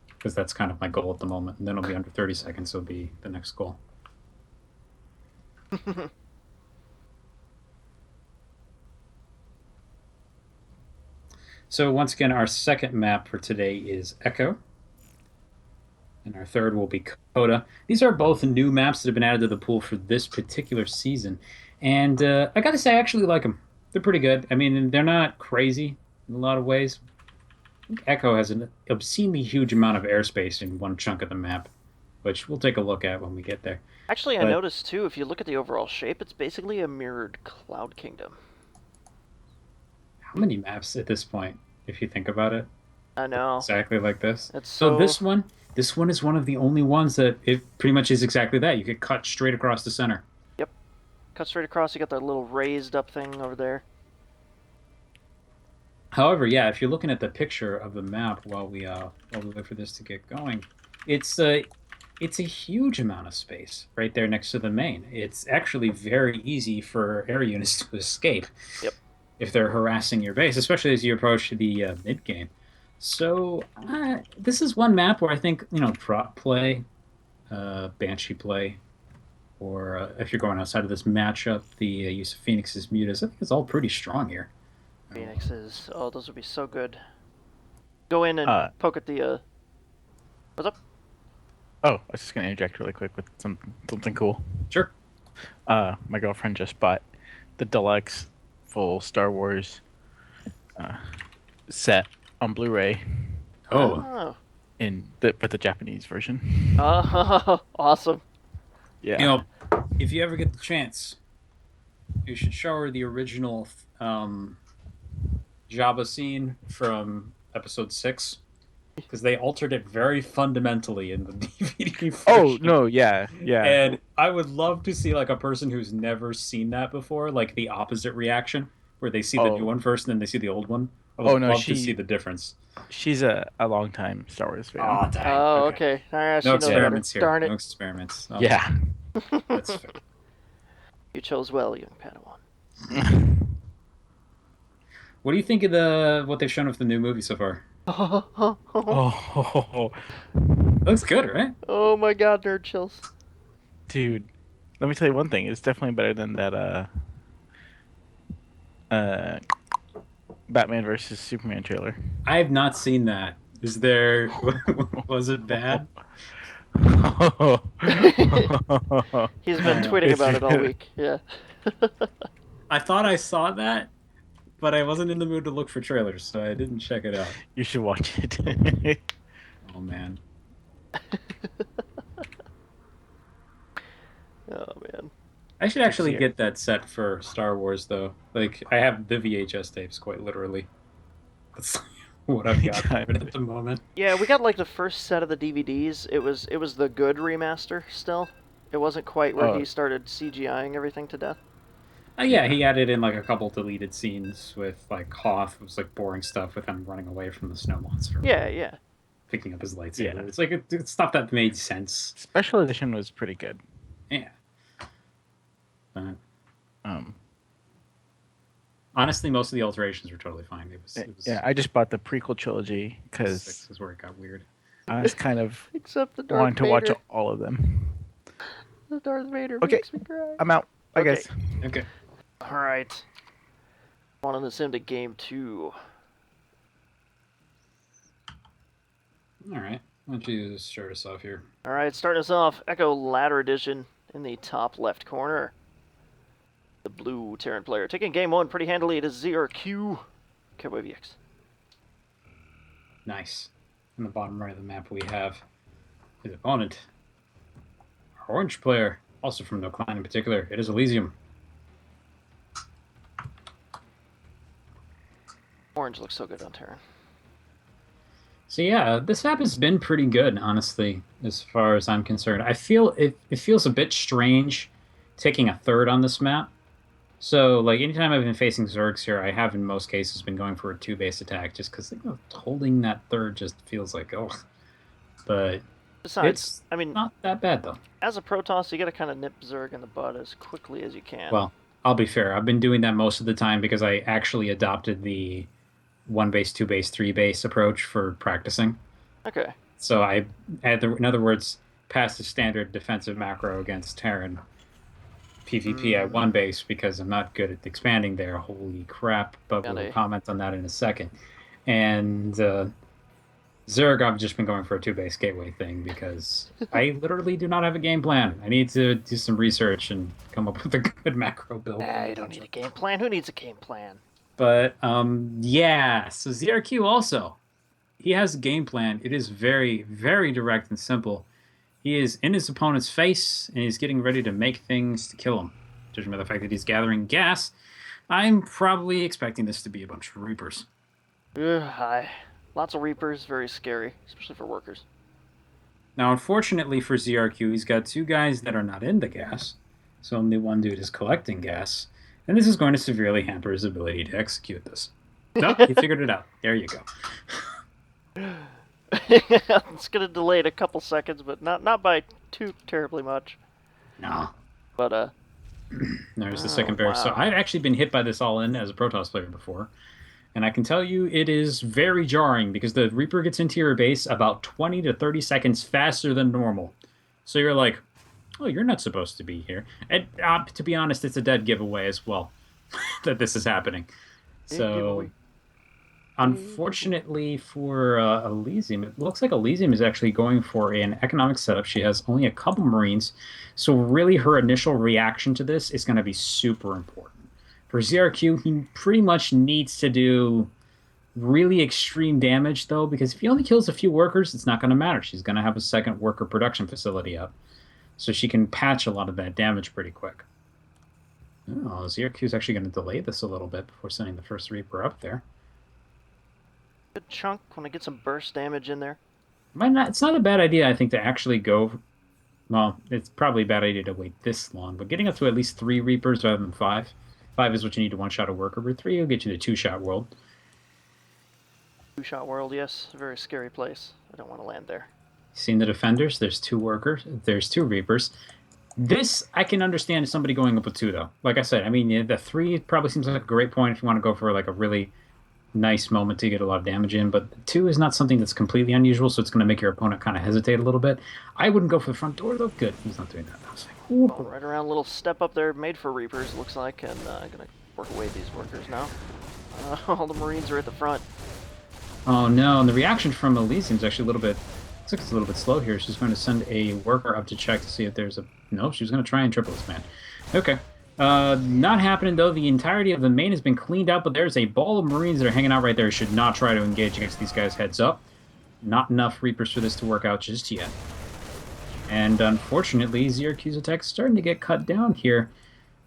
Because that's kind of my goal at the moment. And then it'll be under 30 seconds, so it'll be the next goal. So once again, our second map for today is Echo. And our third will be Coda. These are both new maps that have been added to the pool for this particular season. And I gotta say, I actually like them. They're pretty good. I mean, they're not crazy in a lot of ways. Echo has an obscenely huge amount of airspace in one chunk of the map, which we'll take a look at when we get there. Actually, I noticed too, if you look at the overall shape, it's basically a mirrored Cloud Kingdom. How many maps at this point, if you think about it? I know. Exactly like this. It's So this one is one of the only ones that it pretty much is exactly that. You could cut straight across the center. Yep. Cut straight across, you got that little raised up thing over there. However, yeah, if you're looking at the picture of the map while we wait for this to get going, it's a huge amount of space right there next to the main. It's actually very easy for air units to escape. Yep. If they're harassing your base, especially as you approach the mid game. So this is one map where I think, drop play, Banshee play, or if you're going outside of this matchup, the use of Phoenix's Mutas, I think it's all pretty strong here. Phoenixes, oh, those would be so good. Go in and poke at the, what's up? Oh, I was just going to interject really quick with something cool. Sure. My girlfriend just bought the deluxe full Star Wars set on Blu-ray. Oh. But the Japanese version. Oh, awesome. Yeah. If you ever get the chance, you should show her the original Jabba scene from episode 6. Because they altered it very fundamentally in the DVD version. Oh, no, yeah. And I would love to see like a person who's never seen that before, like the opposite reaction, where they see the new one first and then they see the old one. I would love to see the difference. She's a long-time Star Wars fan. Oh, dang. Oh, okay. All right, No experiments here. Darn it. No experiments. Oh, Yeah. That's fair. You chose well, young Padawan. What do you think of what they've shown of the new movie so far? Oh, Looks good, right? Oh my god, nerd chills. dude. Let me tell you one thing. It's definitely better than that Batman versus Superman trailer. I have not seen that. Is there... Was it bad? He's been tweeting about it all week. Yeah. I thought I saw that, but I wasn't in the mood to look for trailers, so I didn't check it out. You should watch it. Oh man. Oh man. I should actually see it. get that set for Star Wars though. Like I have the VHS tapes quite literally. That's what I've got for it at the moment. Yeah, we got like the first set of the DVDs. It was the good remaster still. It wasn't quite where Oh. he started CGIing everything to death. Yeah, he added in like a couple deleted scenes with like Hoth. It was like boring stuff with him running away from the snow monster. Yeah, yeah. Picking up his lightsaber. Yeah. It's like it's stuff that made sense. Special edition was pretty good. Yeah. But Um, honestly, most of the alterations were totally fine. It was yeah, I just bought the prequel trilogy six because is where it got weird. I was kind of Except the Darth wanting to watch Vader. all of them. The Darth Vader Okay. makes me cry. I'm out. Bye, Okay. guys. Okay. All right. On to sim to game 2. All right. Why don't you start us off here? All right, starting us off, Echo Ladder Edition in the top left corner. The blue Terran player taking game 1 pretty handily. It is Zrqkyvx. Nice. In the bottom right of the map, we have his opponent, our orange player, also from no clan in particular. It is Elyzium. Orange looks so good on Terran. So yeah, this map has been pretty good, honestly, as far as I'm concerned. I feel it feels a bit strange taking a third on this map. So like anytime I've been facing Zergs here, I have in most cases been going for a 2-base attack just because holding that third just feels like But Besides, it's I mean, not that bad though. as a Protoss, you gotta kind of nip Zerg in the bud as quickly as you can. Well, I'll be fair. I've been doing that most of the time because I actually adopted the 1-base, 2-base, 3-base approach for practicing. Okay. So in other words, passed the standard defensive macro against Terran PvP at 1-base because I'm not good at expanding there. Holy crap! But we'll comment on that in a second. And Zerg, I've just been going for a 2-base gateway thing because I literally do not have a game plan. I need to do some research and come up with a good macro build. Nah, you don't need a game plan. Who needs a game plan? But yeah, so Zrq also, he has a game plan. It is very, very direct and simple. He is in his opponent's face, and he's getting ready to make things to kill him. Judging by the fact that he's gathering gas, I'm probably expecting this to be a bunch of Reapers. Hi. Lots of Reapers, very scary, especially for workers. Now, unfortunately for Zrq, he's got 2 guys that are not in the gas, so only one dude is collecting gas, and this is going to severely hamper his ability to execute this. No, he figured it out. There you go. It's gonna delay it a couple seconds, but not by too terribly much. No. But There's the second bear. wow. So I've actually been hit by this all in as a Protoss player before. And I can tell you it is very jarring because the Reaper gets into your base about 20 to 30 seconds faster than normal. So you're like, oh, you're not supposed to be here. And to be honest, it's a dead giveaway as well that this is happening. So unfortunately for Elysium, it looks like Elysium is actually going for an economic setup. She has only a couple Marines. So really her initial reaction to this is going to be super important. For Zrq, he pretty much needs to do really extreme damage, though, because if he only kills a few workers, it's not going to matter. She's going to have a second worker production facility up. So she can patch a lot of that damage pretty quick. Oh, Zrq is actually going to delay this a little bit before sending the first Reaper up there. good chunk. Want to get some burst damage in there? It's not a bad idea, I think, to actually go... Well, it's probably a bad idea to wait this long, but getting up to at least 3 Reapers rather than 5. 5 is what you need to one-shot a worker, but 3 will get you the 2-shot world. 2-shot world, yes. A very scary place. I don't want to land there. Seen the defenders? There's 2 workers. There's 2 Reapers. This, I can understand somebody going up with 2, though. Like I said, I mean, the 3 probably seems like a great point if you want to go for like a really nice moment to get a lot of damage in, but 2 is not something that's completely unusual, so it's going to make your opponent kind of hesitate a little bit. I wouldn't go for the front door, though. Good. He's not doing that. I was like, Oh, right around a little step up there made for Reapers, looks like, and gonna work away these workers now. All the Marines are at the front. oh no, and the reaction from Elysium is actually a little bit Looks like it's a little bit slow here. She's going to send a worker up to check to see if there's a... No, she's going to try and triple this man. Okay. Not happening, though. The entirety of the main has been cleaned out, but there's a ball of Marines that are hanging out right there. Should not try to engage against these guys heads up. Not enough Reapers for this to work out just yet. And unfortunately, Zrq's attack is starting to get cut down here.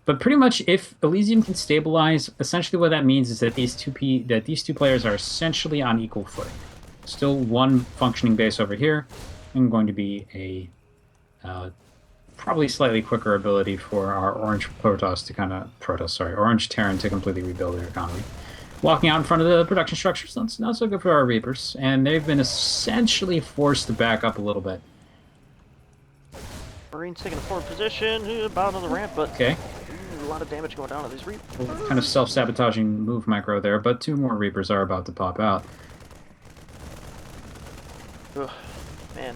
But pretty much, if Elyzium can stabilize, essentially what that means is that these two players are essentially on equal footing. Still one functioning base over here, and going to be a probably slightly quicker ability for our Orange Orange Terran to completely rebuild their economy. Walking out in front of the production structures, that's not so good for our Reapers, and they've been essentially forced to back up a little bit. Marines taking a forward position, bottom of the ramp, but Okay. a lot of damage going down on these Reapers. Kind of self-sabotaging move micro there, but 2 more Reapers are about to pop out. Ugh, man.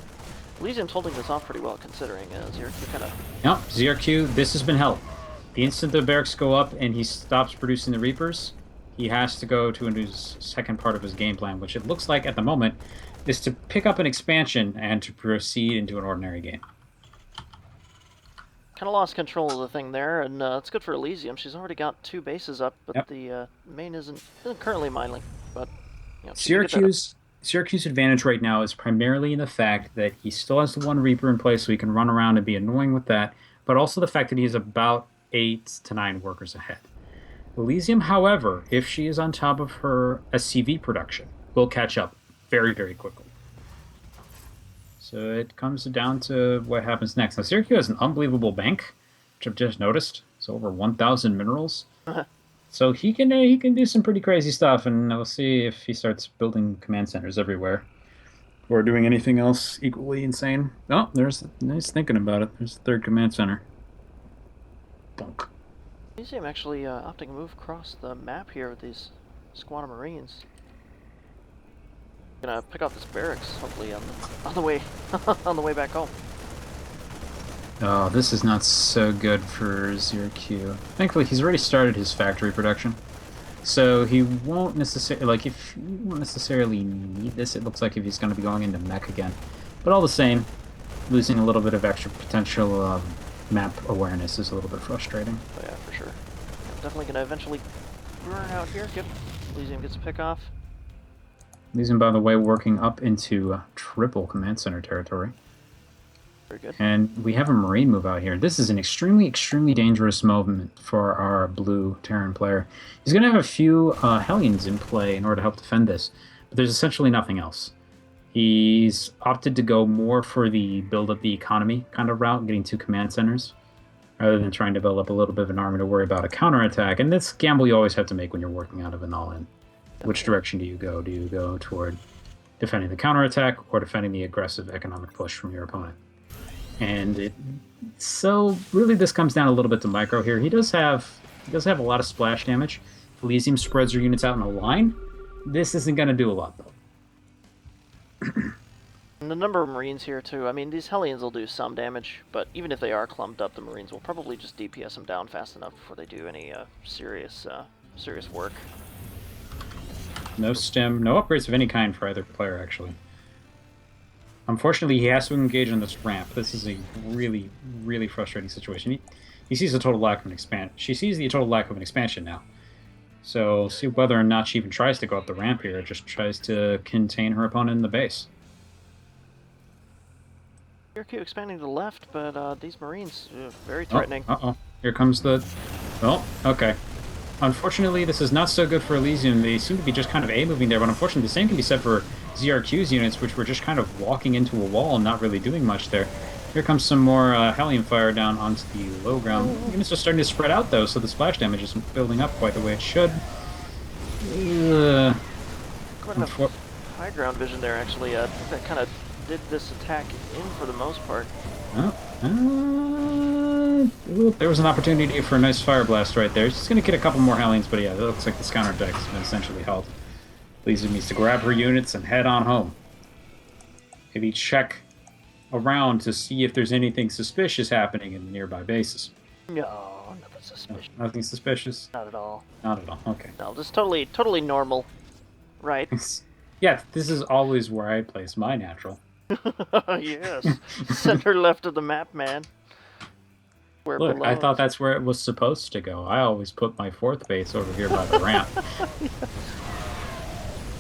Elysium's holding this off pretty well, considering Zrq kind of... Yep, Zrq, this has been hell. The instant the barracks go up and he stops producing the Reapers, he has to go to his second part of his game plan, which it looks like at the moment is to pick up an expansion and to proceed into an ordinary game. Kind of lost control of the thing there, and it's good for Elysium. She's already got 2 bases up, but Yep. the main isn't currently mining. But you know, she can get that up. Syracuse advantage right now is primarily in the fact that he still has the 1 Reaper in place, so he can run around and be annoying with that, but also the fact that he's about 8 to 9 workers ahead. Elysium, however, if she is on top of her SCV production, will catch up very, very quickly. So it comes down to what happens next. Now, Syracuse has an unbelievable bank, which I've just noticed. It's over 1,000 minerals. So he can do some pretty crazy stuff, and we'll see if he starts building command centers everywhere. Or doing anything else equally insane. Oh, there's nice thinking about it. There's the 3rd command center. Bonk. Elysium actually opting to move across the map here with these squad of Marines. Gonna pick up this barracks, hopefully on the way on the way back home. Oh, this is not so good for Zrq. Thankfully, he's already started his factory production, so he won't necessarily need this. It looks like if he's going to be going into mech again, but all the same, losing a little bit of extra potential map awareness is a little bit frustrating. Oh yeah, for sure. I'm definitely gonna eventually burn out here. Yep, Elysium gets a pick off. Elysium, by the way, working up into triple command center territory. Very good. And we have a Marine move out here. This is an extremely, extremely dangerous moment for our blue Terran player. He's going to have a few Hellions in play in order to help defend this, but there's essentially nothing else. He's opted to go more for the build up the economy kind of route, getting 2 command centers, rather than trying to build up a little bit of an army to worry about a counterattack. And that's a gamble you always have to make when you're working out of an all-in. Which direction do you go? Do you go toward defending the counterattack or defending the aggressive economic push from your opponent? And so really this comes down a little bit to micro here. He does have a lot of splash damage. If Elysium spreads her units out in a line, this isn't going to do a lot though. And the number of Marines here too. I mean, these Hellions will do some damage, but even if they are clumped up, the Marines will probably just DPS them down fast enough before they do any serious work. No stem, no upgrades of any kind for either player, actually. Unfortunately, he has to engage on this ramp. This is a really, really frustrating situation. He sees the total lack of an expansion. She sees the total lack of an expansion now. So, see whether or not she even tries to go up the ramp here, or just tries to contain her opponent in the base. Zrq expanding to the left, but these Marines, very threatening. Uh-oh. Here comes the... Oh, okay. Unfortunately, this is not so good for Elysium. They seem to be just kind of A-moving there, but unfortunately the same can be said for Zrq's units, which were just kind of walking into a wall and not really doing much there. Here comes some more Hellion fire down onto the low ground. Units are starting to spread out, though, so the splash damage isn't building up quite the way it should. Quite enough high ground vision there, actually. That kind of did this attack in for the most part. There was an opportunity for a nice fire blast right there. She's going to get a couple more Hellions, but yeah, it looks like this counterattack has been essentially held. Elysium needs to grab her units and head on home. Maybe check around to see if there's anything suspicious happening in the nearby bases. No, nothing suspicious. No, nothing suspicious? Not at all. Not at all, okay. No, just totally normal. Right. Yeah, this is always where I place my natural. Yes. Center left of the map, man. Where it Look, I thought belongs. that's where it was supposed to go. I always put my 4th base over here by the ramp.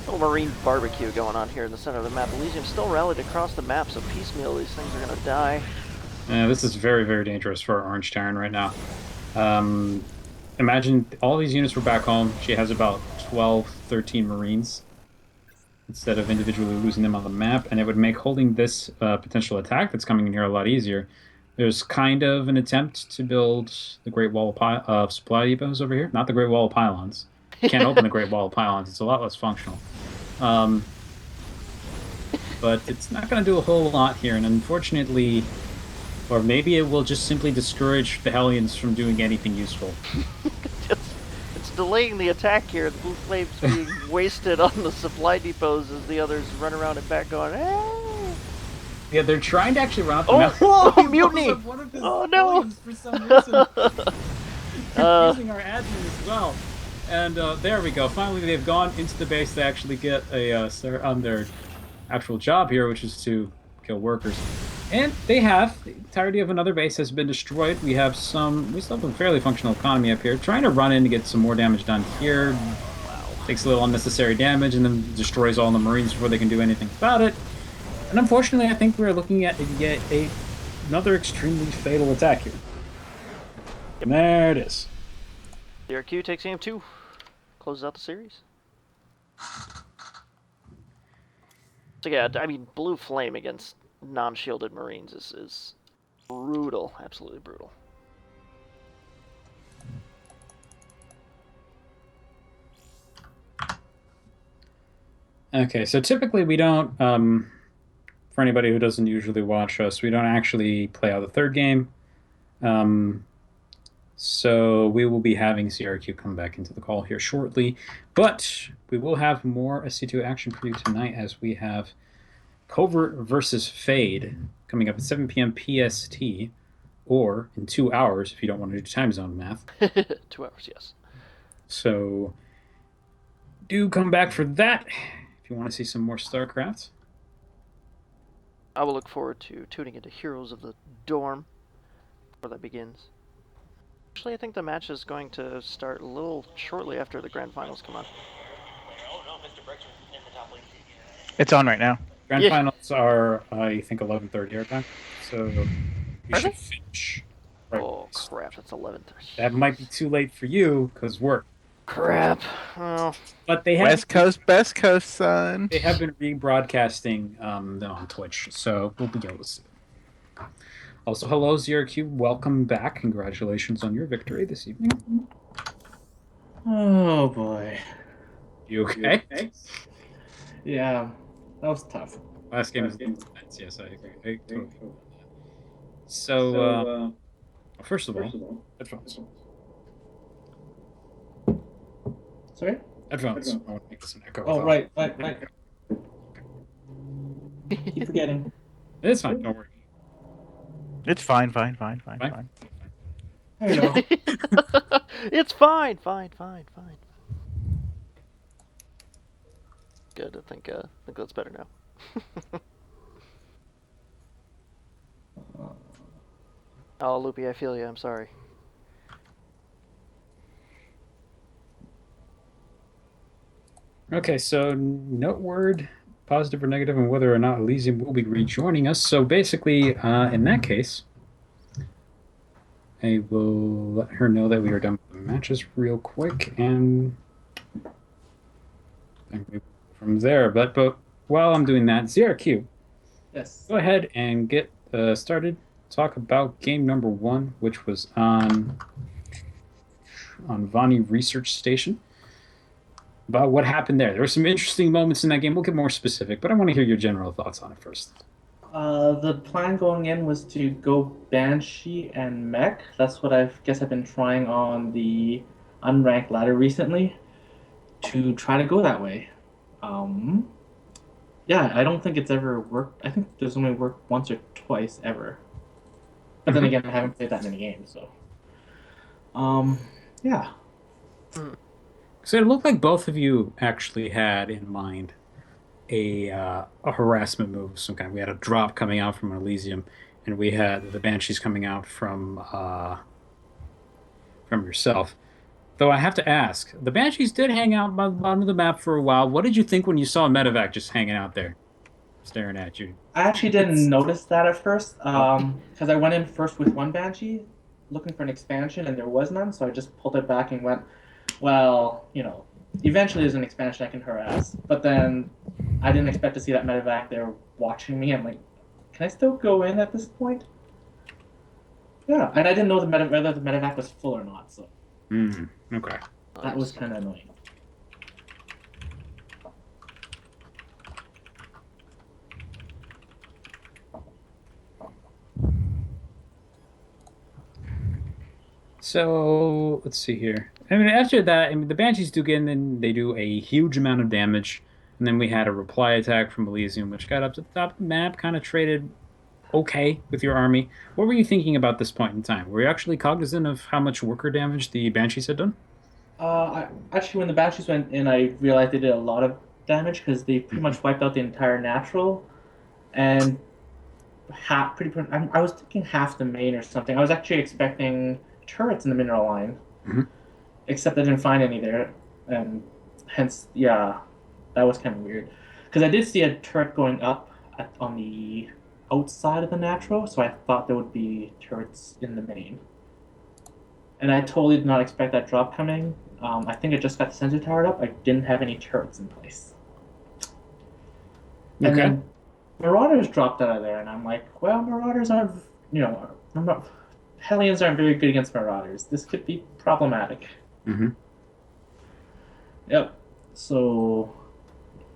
Little marine barbecue going on here in the center of the map. Elysium still rallied across the map, so piecemeal these things are going to die. This is very, very dangerous for our Orange Terran right now. Imagine all these units were back home. She has about 12, 13 Marines instead of individually losing them on the map, and it would make holding this potential attack that's coming in here a lot easier. There's kind of an attempt to build the Great Wall of Supply Depots over here. Not the Great Wall of Pylons. You can't open the Great Wall of Pylons. It's a lot less functional. But it's not going to do a whole lot here, and unfortunately, or maybe it will just simply discourage the Hellions from doing anything useful. It's delaying the attack here. The blue flames being wasted on the supply depots as the others run around and back going, "Hey!" Yeah, they're trying to actually run up the Oh, map. whoa, mutiny! One of his Oh, no! Hellions for some reason. Confusing our admin as well. And there we go. Finally, they've gone into the base to actually get a on their actual job here, which is to kill workers. And they have. The entirety of another base has been destroyed. We still have a fairly functional economy up here. Trying to run in to get some more damage done here. Wow. Takes a little unnecessary damage and then destroys all the Marines before they can do anything about it. And unfortunately, I think we're looking at another extremely fatal attack here. And there it is. Zrqkyvx takes game 2. Closes out the series. So yeah, I mean, blue flame against non-shielded Marines is brutal. Absolutely brutal. Okay, so typically we don't, for anybody who doesn't usually watch us, we don't actually play out the 3rd game. So we will be having Zrqkyvx come back into the call here shortly. But we will have more SC2 action for you tonight as we have Covert versus Fade coming up at 7 p.m. PST, or in 2 hours if you don't want to do time zone math. 2 hours, yes. So do come back for that if you want to see some more StarCraft. I will look forward to tuning into Heroes of the Dorm before that begins. Actually, I think the match is going to start a little shortly after the grand finals come on. It's on right now. Grand finals are, I think, 11:30 our time. So we should finish. Right. Oh crap! That's 11:30. That might be too late for you because work. Crap. Well, but they have West Coast, Best Coast, son. They have been rebroadcasting them on Twitch, so we'll be able to see. Also, hello Zrqkyvx, welcome back. Congratulations on your victory this evening. Oh boy. You okay? Yeah, that was tough. Last game was intense. Yes, I agree. So, first of all, headphones. Sorry? Headphones. I want to make this an echo. Oh, right. Keep forgetting. It's fine. Don't worry. It's fine. There you go. it's fine. Good. I think that's better now. Oh, Loopy, I feel you. I'm sorry. Okay, so no word, positive or negative, on whether or not Elyzium will be rejoining us. So basically, in that case, I will let her know that we are done with the matches real quick, and from there. But while I'm doing that, Zrqkyvx, Yes. go ahead and get started. Talk about game number 1, which was on Vani Research Station. About what happened there. There were some interesting moments in that game. We'll get more specific, but I want to hear your general thoughts on it first. The plan going in was to go Banshee and Mech. That's what I've been trying on the unranked ladder recently, to try to go that way. Yeah, I don't think it's ever worked. I think there's only worked once or twice ever. But then again, I haven't played that many games, so. Yeah. So it looked like both of you actually had in mind a harassment move of some kind. We had a drop coming out from Elysium, and we had the Banshees coming out from yourself. Though I have to ask, the Banshees did hang out by the bottom of the map for a while. What did you think when you saw Medevac just hanging out there, staring at you? I actually didn't notice that at first, Oh. because I went in first with one Banshee, looking for an expansion, and there was none, so I just pulled it back and went, well, eventually there's an expansion I can harass. But then I didn't expect to see that medevac there watching me. I'm like, can I still go in at this point? Yeah, and I didn't know whether the medevac was full or not, so Okay. that was kind of annoying. So let's see here. I mean, after that, I mean, the Banshees do get in, and they do a huge amount of damage. And then we had a reply attack from Elysium, which got up to the top of the map, kind of traded okay with your army. What were you thinking about this point in time? Were you actually cognizant of how much worker damage the Banshees had done? Actually, when the Banshees went in, I realized they did a lot of damage because they pretty much wiped out the entire natural, and I was thinking half the main or something. I was actually expecting turrets in the mineral line, Mhm. except I didn't find any there, and hence, yeah, that was kind of weird. Because I did see a turret going up on the outside of the natural, so I thought there would be turrets in the main. And I totally did not expect that drop coming. I think I just got the sensor towered up. I didn't have any turrets in place. And Okay. then Marauders dropped out of there, and I'm like, well, Marauders aren't, Hellions aren't very good against Marauders. This could be problematic. Mm-hmm. Yep. So,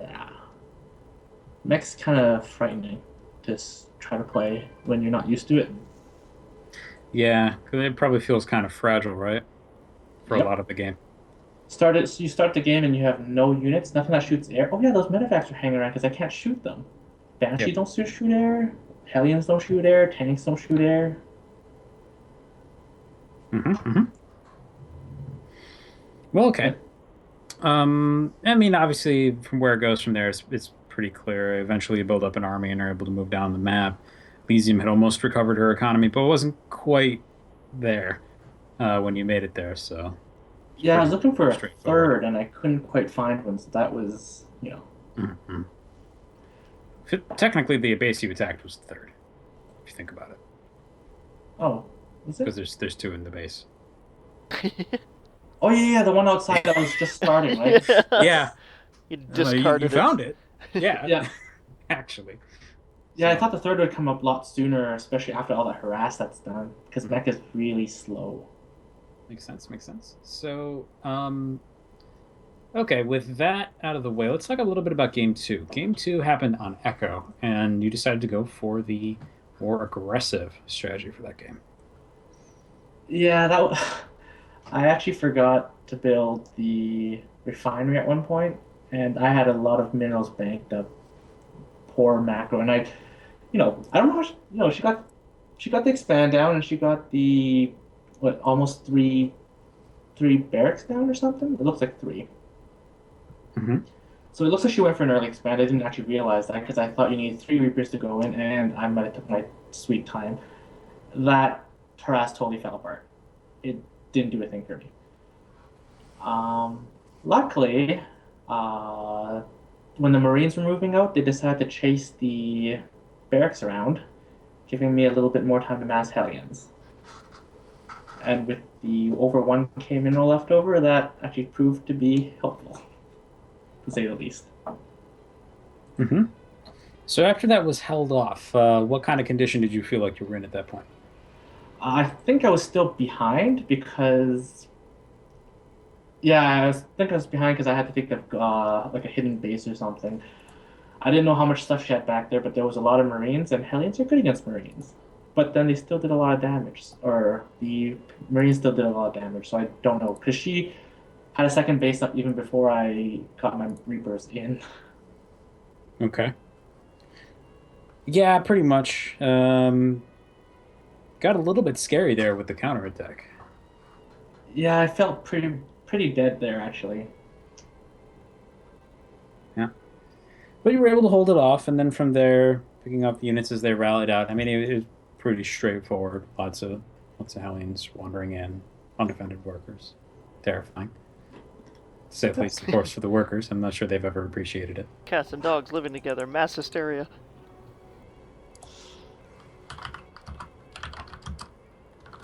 yeah. Mech's kind of frightening to try to play when you're not used to it. Yeah, because it probably feels kind of fragile, right? For a Yep. lot of the game. You start the game and you have no units, nothing that shoots air. Oh yeah, those medevacs are hanging around because I can't shoot them. Banshees Yep. don't shoot air. Hellions don't shoot air. Tanks don't shoot air. Mm-hmm. Well, okay. I mean, obviously, from where it goes from there, it's pretty clear. Eventually, you build up an army and are able to move down the map. Elysium had almost recovered her economy, but wasn't quite there when you made it there. So Yeah, I was pretty looking for a straightforward. third and I couldn't quite find one, so that was, Mhm. Technically, the base you attacked was the third, if you think about it, oh, is it? because there's two in the base. Oh yeah, the one outside that was just starting, right? Yeah, You you discarded found it. Yeah, Yeah. actually. Yeah, I So- thought the third would come up a lot sooner, especially after all that harass that's done, because mech is really slow. Makes sense. Makes sense. So, okay, with that out of the way, let's talk a little bit about game two. Game two happened on Echo, and you decided to go for the more aggressive strategy for that game. Yeah, I actually forgot to build the refinery at one point, and I had a lot of minerals banked up. Poor macro, and I don't know how she got the expand down, and she got the almost three barracks down or something. It looks like three. Mm-hmm. So it looks like she went for an early expand. I didn't actually realize that because I thought you needed three Reapers to go in, and I might have took my sweet time. That harass totally fell apart. It didn't do a thing for me. Luckily, when the Marines were moving out, they decided to chase the barracks around, giving me a little bit more time to mass Hellions. And with the over 1k mineral left over, that actually proved to be helpful, to say the least. Mm-hmm. So after that was held off, what kind of condition did you feel like you were in at that point? I think I was still behind because, yeah, I think I was behind because I had to think of like a hidden base or something. I didn't know how much stuff she had back there, but there was a lot of Marines, and Hellions are good against Marines. But then they still did a lot of damage, or the Marines still did a lot of damage, so I don't know. Because she had a second base up even before I got my Reapers in. Okay. Yeah, pretty much. Got a little bit scary there with the counterattack. Yeah, I felt pretty dead there, actually. But But you were able to hold it off, and then from there, picking up units as they rallied out. I mean, it was pretty straightforward. Lots of Hellions wandering in, undefended workers. Terrifying. To say the least, of course, for the workers. I'm not sure they've ever appreciated it. Cats and dogs living together, mass hysteria.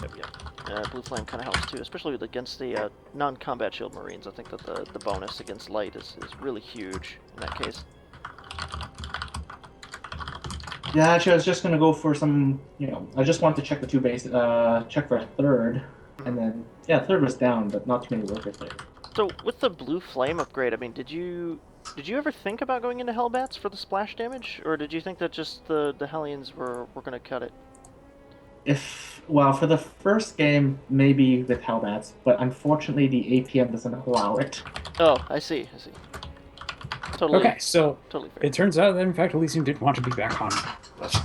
Yep. Blue Flame kind of helps too, especially against the non-combat shield Marines. I think that the bonus against light is really huge in that case. Yeah, actually, I was just gonna go for some. I just wanted to check the two base. Check for a third, and then third was down, but not too many workers there. So with the Blue Flame upgrade, I mean, did you ever think about going into Hellbats for the splash damage, or did you think that just the Hellions were gonna cut it? For the first game, maybe with Hellbats, but unfortunately the APM doesn't allow it. Oh, I see. Totally. Okay, so totally fair. it turns out that in fact Elysium did want to be back on. Let's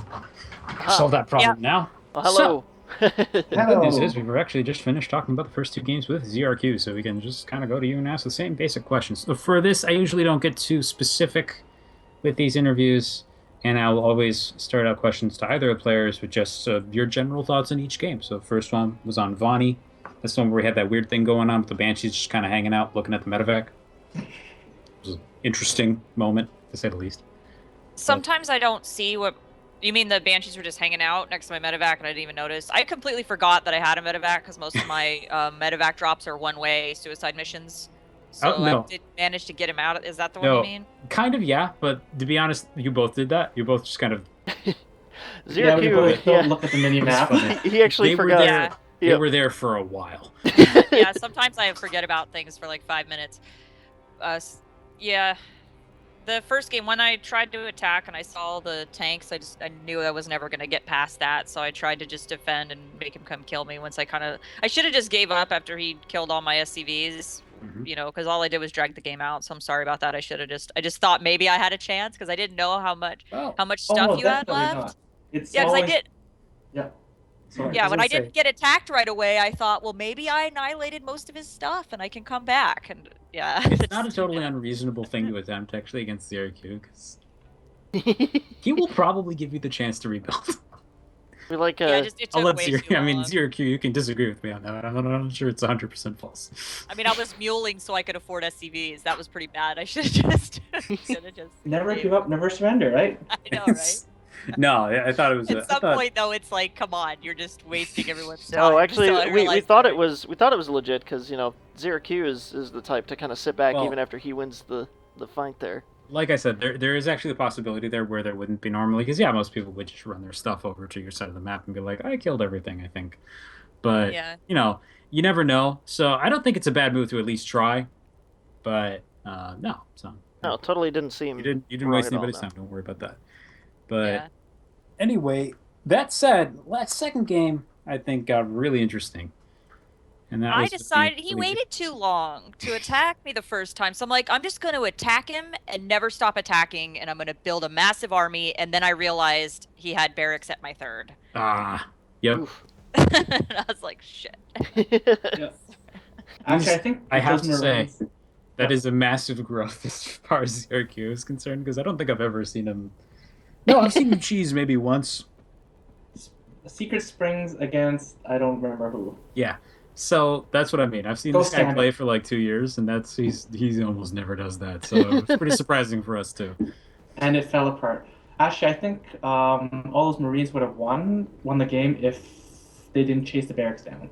solve that problem now. Oh, hello. The good news is we've actually just finished talking about the first two games with Zrqkyvx, so we can just kind of go to you and ask the same basic questions. So for this, I usually don't get too specific with these interviews, and I'll always start out questions to either of the players with just your general thoughts on each game. So the first one was on Vani. That's the one where we had that weird thing going on with the Banshees just kind of hanging out, looking at the medevac. It was an interesting moment, to say the least. Sometimes I don't see what... You mean the Banshees were just hanging out next to my medevac and I didn't even notice? I completely forgot that I had a medevac because most of my medevac drops are one-way suicide missions. So no. I did manage to get him out. Is that the one you mean? Kind of, yeah. But to be honest, you both did that. You both just kind of... Zrqkyvx, we both don't look at the mini-map. he actually forgot. They were there for a while. Yeah, sometimes I forget about things for like 5 minutes. Yeah. The first game, when I tried to attack and I saw the tanks, I knew I was never going to get past that, so I tried to just defend and make him come kill me. I should have just gave up after he killed all my SCVs, because all I did was drag the game out. So I'm sorry about that. I just thought maybe I had a chance because I didn't know how much stuff you had left. Because I did. Yeah. Sorry, yeah, when I didn't get attacked right away, I thought, well, maybe I annihilated most of his stuff and I can come back. And yeah, it's not a totally unreasonable thing to attempt actually against Zrqkyvx, because he will probably give you the chance to rebuild. We like it I'll took let way too long. Zrqkyvx, you can disagree with me on that. I'm not sure it's 100% false. I mean, I was muling so I could afford SCVs. That was pretty bad. I should have just never give up, never surrender, right? I know, right? No, I thought it was. At some point, though, it's like, come on, you're just wasting everyone's time. No, actually, so we thought it was legit because Zrqkyvx is the type to kind of sit back even after he wins the fight there. Like I said, there is actually a possibility there where there wouldn't be normally, because most people would just run their stuff over to your side of the map and be like, I killed everything, I think. But you never know. So I don't think it's a bad move to at least try. But no, so no, totally didn't seem. You didn't waste anybody's time. Don't worry about that. But anyway, that said, second game I think got really interesting. And that I decided he waited too long to attack me the first time. So I'm like, I'm just going to attack him and never stop attacking, and I'm going to build a massive army. And then I realized he had barracks at my third. Yep. And I was like, shit. Yeah. Actually, I think I have to say that is a massive growth as far as Zrqkyvx is concerned, because I don't think I've ever seen him. No, I've seen him cheese maybe once. Secret Springs against I don't remember who. Yeah. So that's what I mean. I've seen this guy play for like 2 years, and he almost never does that. So it's pretty surprising for us too. And it fell apart. Actually, I think all those Marines would have won the game if they didn't chase the barracks down.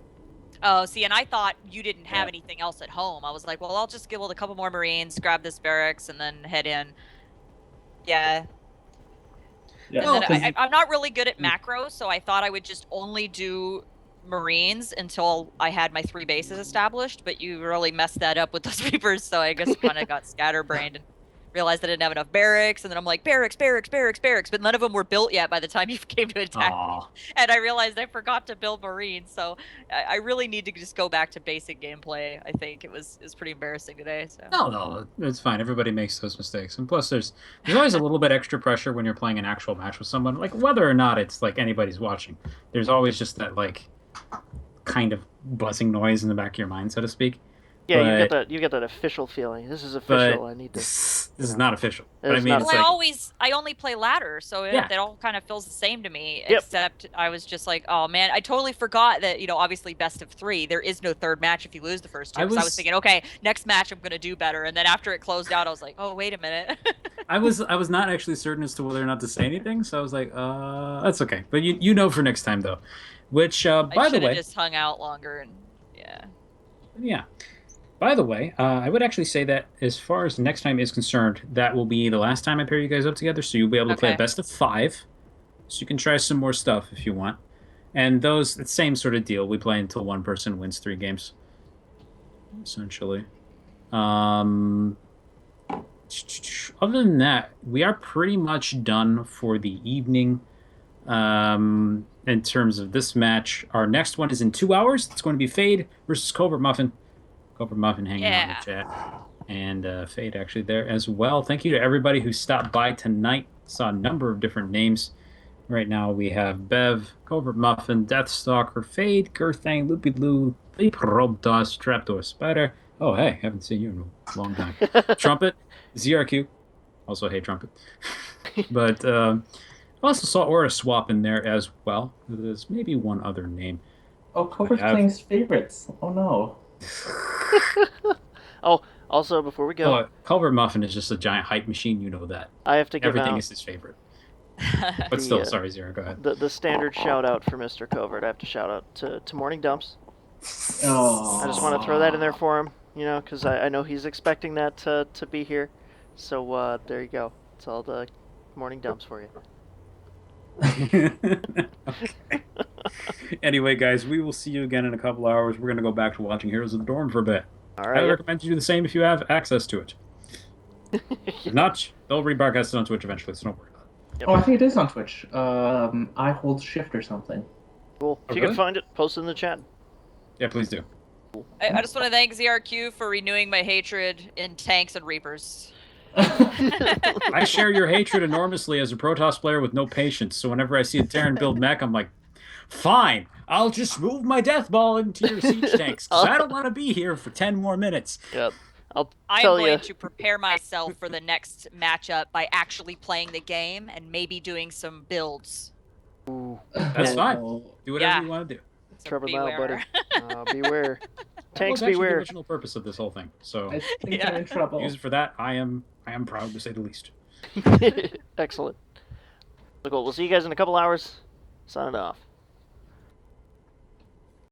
Oh, see, and I thought you didn't have anything else at home. I was like, well, I'll just build a couple more Marines, grab this barracks, and then head in. Yeah. Yeah. And then I'm not really good at macros, so I thought I would just only do Marines until I had my 3 bases established, but you really messed that up with those Reapers, so I guess kind of got scatterbrained and realized I didn't have enough barracks, and then I'm like, barracks, but none of them were built yet by the time you came to attack me. And I realized I forgot to build Marines, so I really need to just go back to basic gameplay. I think it was pretty embarrassing today. So. No, it's fine. Everybody makes those mistakes, and plus there's always a little bit extra pressure when you're playing an actual match with someone, like whether or not it's like anybody's watching. There's always just that like kind of buzzing noise in the back of your mind, so to speak. Yeah, but you get that official feeling. This is official. I need to. this is not official. But I It's mean, not it's Well, like I only play ladder, so Yeah. it all kind of feels the same to me. Yep. Except I was just like, oh man, I totally forgot that obviously best of 3. There is no third match if you lose the first two. I Because I was was- thinking, okay, next match I'm gonna do better, and then after it closed out, I was like, oh wait a minute. I was not actually certain as to whether or not to say anything, so I was like, that's okay. But you know for next time though. Which I by the should have way, just hung out longer and yeah. yeah. By the way, I would actually say that as far as next time is concerned, that will be the last time I pair you guys up together, so you'll be able to play a Okay. best of 5. So you can try some more stuff if you want. And those, the same sort of deal. We play until one person wins 3 games, essentially. Other than that, we are pretty much done for the evening. In terms of this match, our next one is in 2 hours. It's going to be Fade versus Covert Muffin. Covert Muffin hanging out in Yeah. the chat. And Fade actually there as well. Thank you to everybody who stopped by tonight. Saw a number of different names. Right now we have Bev, Covert Muffin, Deathstalker, Fade, Girthang, Loopy Loo, Leap Robdos, Trapdoor Spider. Oh, hey, haven't seen you in a long time. Trumpet, Zrqkyvx. Also, hey, Trumpet. But I also saw Aura Swap in there as well. There's maybe one other name. Oh, Cobra's have- playing his favorites. Oh no. Oh, also before we go, Oh, Culver Muffin is just a giant hype machine. You know that. I have to give Everything out is his favorite. But still, The, sorry, Zero, go ahead. the standard shout out for Mr. Covert. I have to shout out to Morning Dumps. Oh. I just want to throw that in there for him, because I know he's expecting that to be here. So there you go. It's all the Morning Dumps for you. Okay. Anyway, guys, we will see you again in a couple hours. We're going to go back to watching Heroes of the Dorm for a bit. All I right. recommend you do the same if you have access to it. If not, they'll rebroadcast it on Twitch eventually, so don't worry about it. Oh, I think it is on Twitch. I hold shift or something. Cool. If Oh, you really? can find it, post it in the chat. Yeah, please do. I just want to thank ZRQ for renewing my hatred in tanks and reapers. I share your hatred enormously as a Protoss player with no patience, so whenever I see a Terran build mech, I'm like, fine, I'll just move my death ball into your siege tanks, because I don't want to be here for 10 more minutes. Yep. I'll I'm tell going you. to prepare myself for the next matchup by actually playing the game and maybe doing some builds. That's fine. Oh. Do whatever Yeah. you want to do. So Trouble now, beware. buddy. Beware. That Tanks was actually the beware. original purpose of this whole thing, so I think Yeah. I'm in trouble. use it for that. I am proud to say the least. Excellent. So cool. We'll see you guys in a couple hours. Signing off.